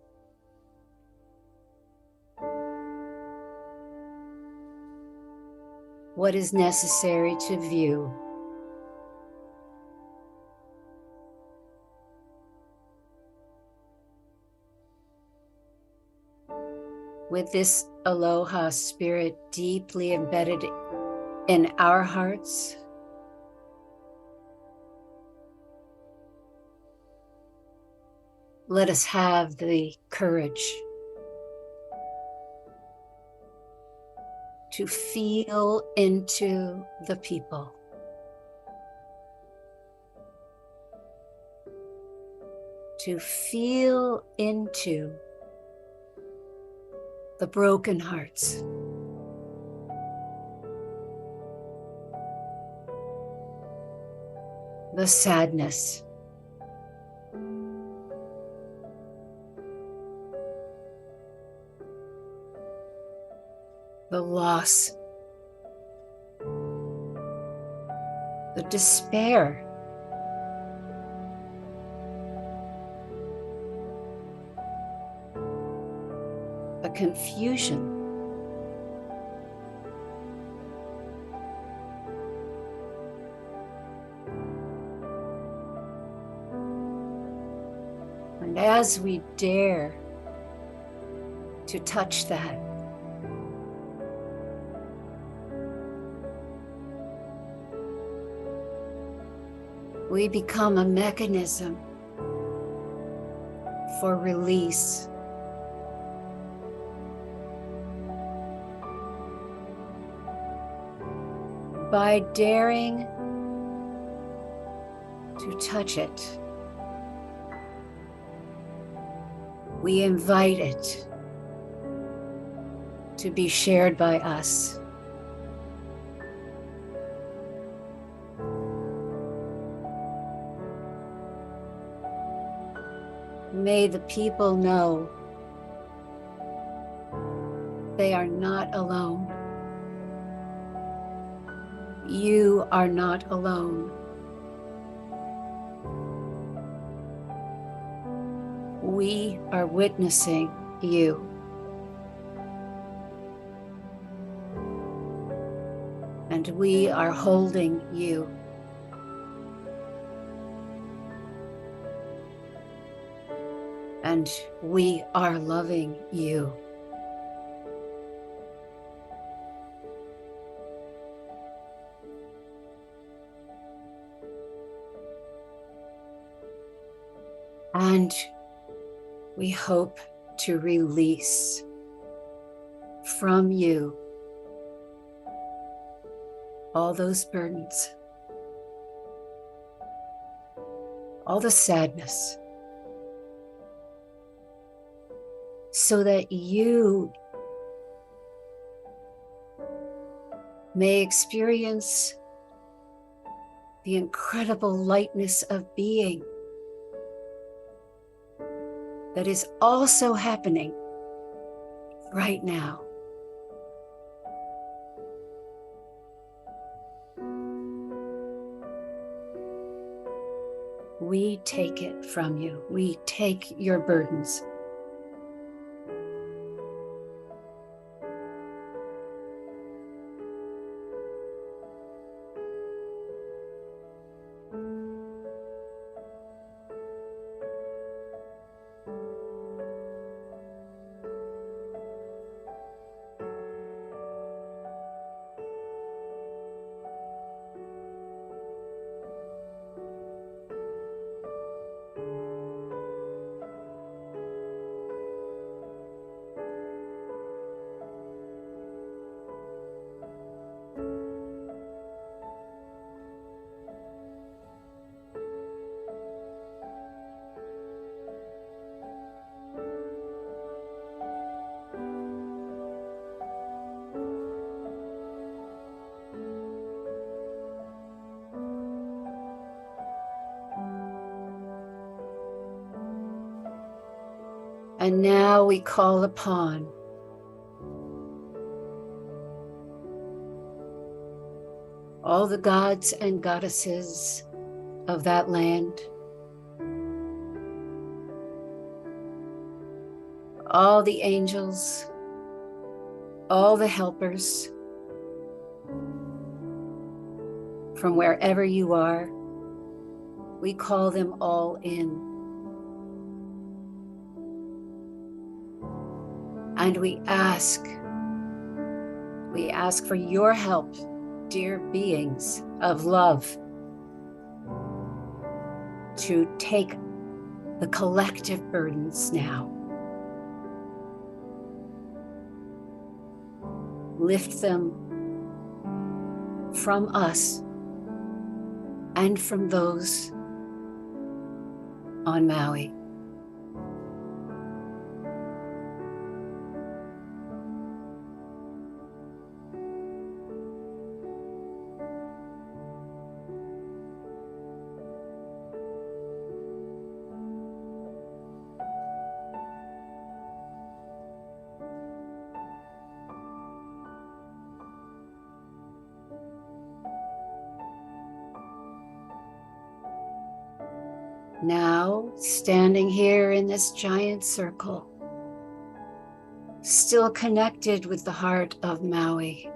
[SPEAKER 3] what is necessary to view. With this aloha spirit deeply embedded in our hearts, let us have the courage to feel into the people, to feel into the broken hearts, the sadness, the loss, the despair, the confusion, as we dare to touch that, we become a mechanism for release. By daring to touch it, we invite it to be shared by us. May the people know they are not alone. You are not alone. We are witnessing you. And we are holding you. And we are loving you. And we hope to release from you all those burdens, all the sadness, so that you may experience the incredible lightness of being that is also happening right now. We take it from you. We take your burdens. And now we call upon all the gods and goddesses of that land, all the angels, all the helpers, from wherever you are. We call them all in. And we ask for your help, dear beings of love, to take the collective burdens now. Lift them from us and from those on Maui. Now, standing here in this giant circle, still connected with the heart of Maui,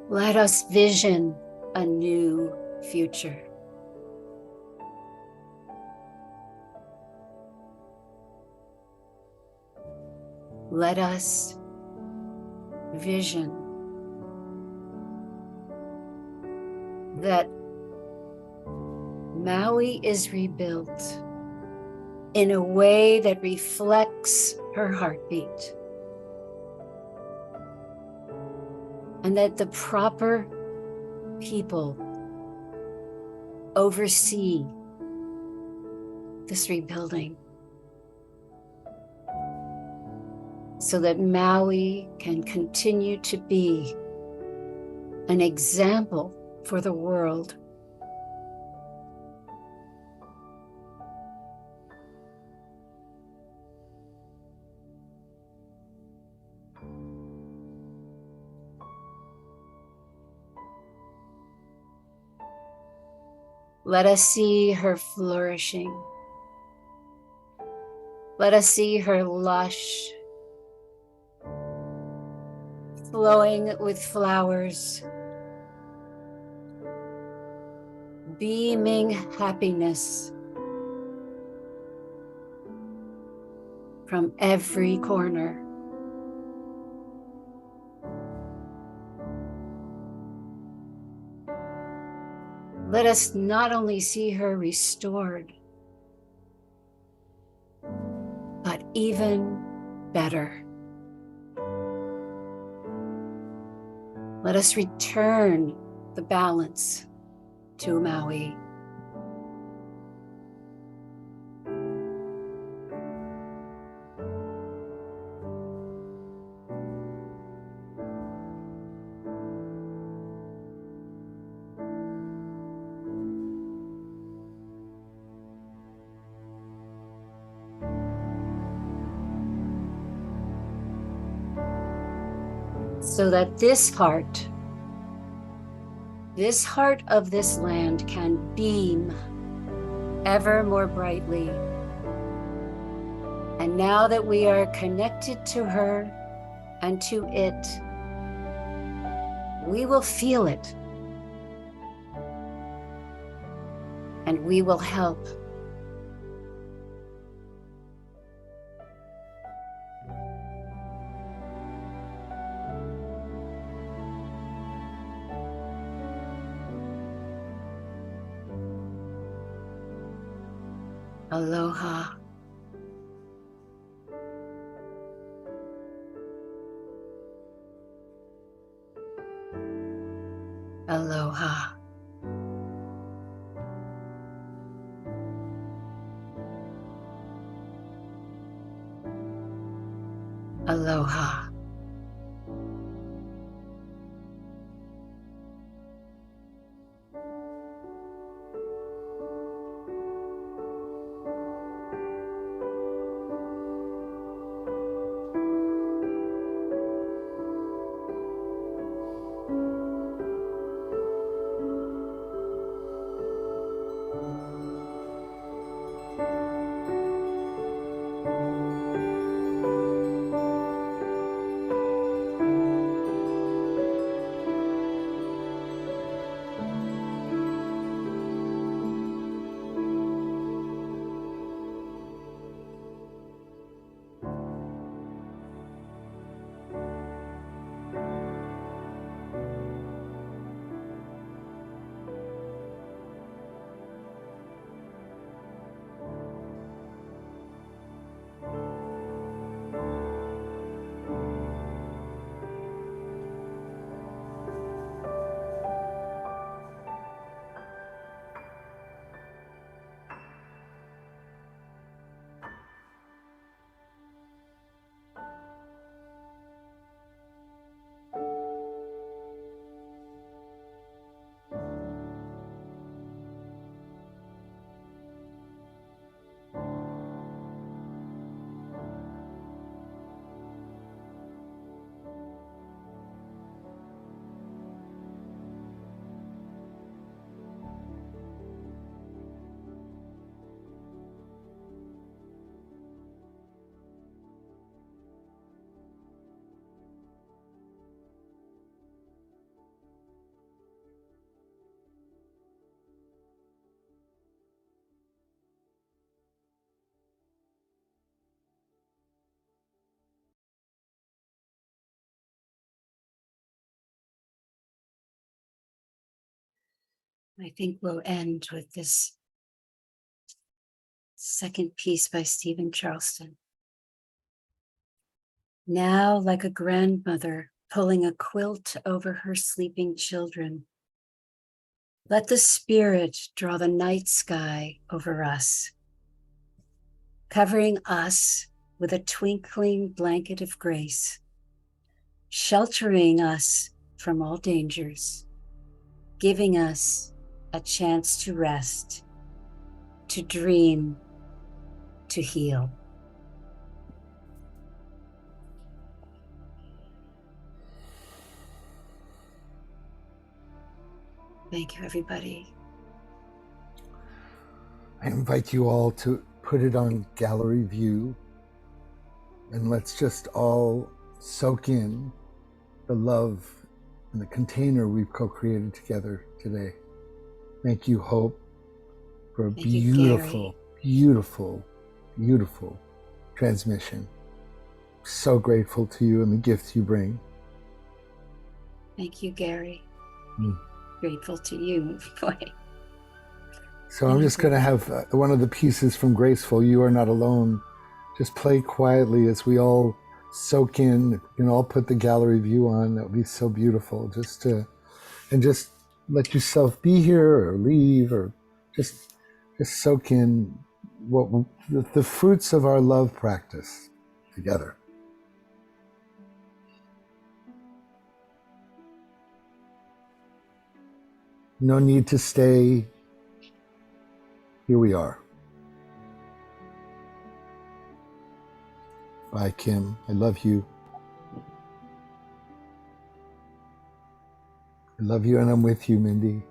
[SPEAKER 3] let us vision a new future. let us vision that Maui is rebuilt in a way that reflects her heartbeat, and that the proper people oversee this rebuilding so that Maui can continue to be an example for the world. Let us see her flourishing. Let us see her lush, flowing with flowers, beaming happiness from every corner. Let us not only see her restored, but even better. Let us return the balance to Maui. So that this heart of this land can beam ever more brightly. And now that we are connected to her and to it, we will feel it. And we will help. Aloha. Aloha. Aloha. I think we'll end with this second piece by Stephen Charleston. Now, like a grandmother pulling a quilt over her sleeping children, let the Spirit draw the night sky over us, covering us with a twinkling blanket of grace, sheltering us from all dangers, giving us a chance to rest, to dream, to heal. Thank you, everybody.
[SPEAKER 2] I invite you all to put it on gallery view, and let's just all soak in the love and the container we've co-created together today. Thank you, Hope, for a
[SPEAKER 3] Thank you, Gary.
[SPEAKER 2] beautiful transmission. So grateful to you and the gifts you bring.
[SPEAKER 3] Thank you, Gary.
[SPEAKER 2] Mm.
[SPEAKER 3] Grateful to you. Boy.
[SPEAKER 2] So I'm just going to have one of the pieces from Graceful, You Are Not Alone, just play quietly as we all soak in. You can all put the gallery view on. That would be so beautiful. Just let yourself be here or leave, or just soak in what the fruits of our love practice together. No need to stay. Here we are. Bye, Kim. I love you. I love you, and I'm with you, Mindy.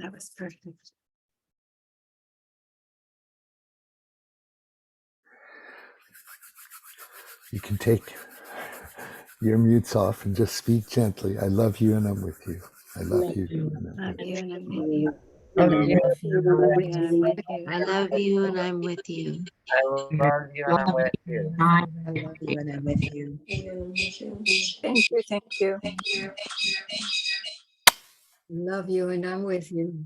[SPEAKER 3] That was perfect.
[SPEAKER 2] You can take your mutes off and just speak gently. I love you and I'm with you. I love you. And I'm
[SPEAKER 3] Love
[SPEAKER 2] with
[SPEAKER 3] you
[SPEAKER 2] you.
[SPEAKER 3] and I'm with you.
[SPEAKER 8] Love
[SPEAKER 3] Love
[SPEAKER 8] you.
[SPEAKER 3] you and I'm with you.
[SPEAKER 9] I love you and I'm with you.
[SPEAKER 8] I love you and I'm with you.
[SPEAKER 4] I love you and I'm with you.
[SPEAKER 10] Thank you. Thank you.
[SPEAKER 3] Love you and I'm with you.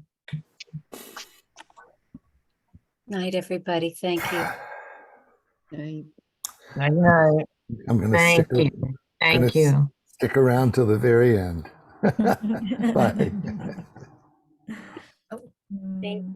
[SPEAKER 3] Night, everybody. Thank you.
[SPEAKER 4] Night.
[SPEAKER 8] Night, night.
[SPEAKER 2] I'm going to
[SPEAKER 8] Thank
[SPEAKER 2] stick,
[SPEAKER 8] you.
[SPEAKER 2] gonna
[SPEAKER 8] Thank you.
[SPEAKER 2] stick around till the very end. Bye.
[SPEAKER 3] Thank you.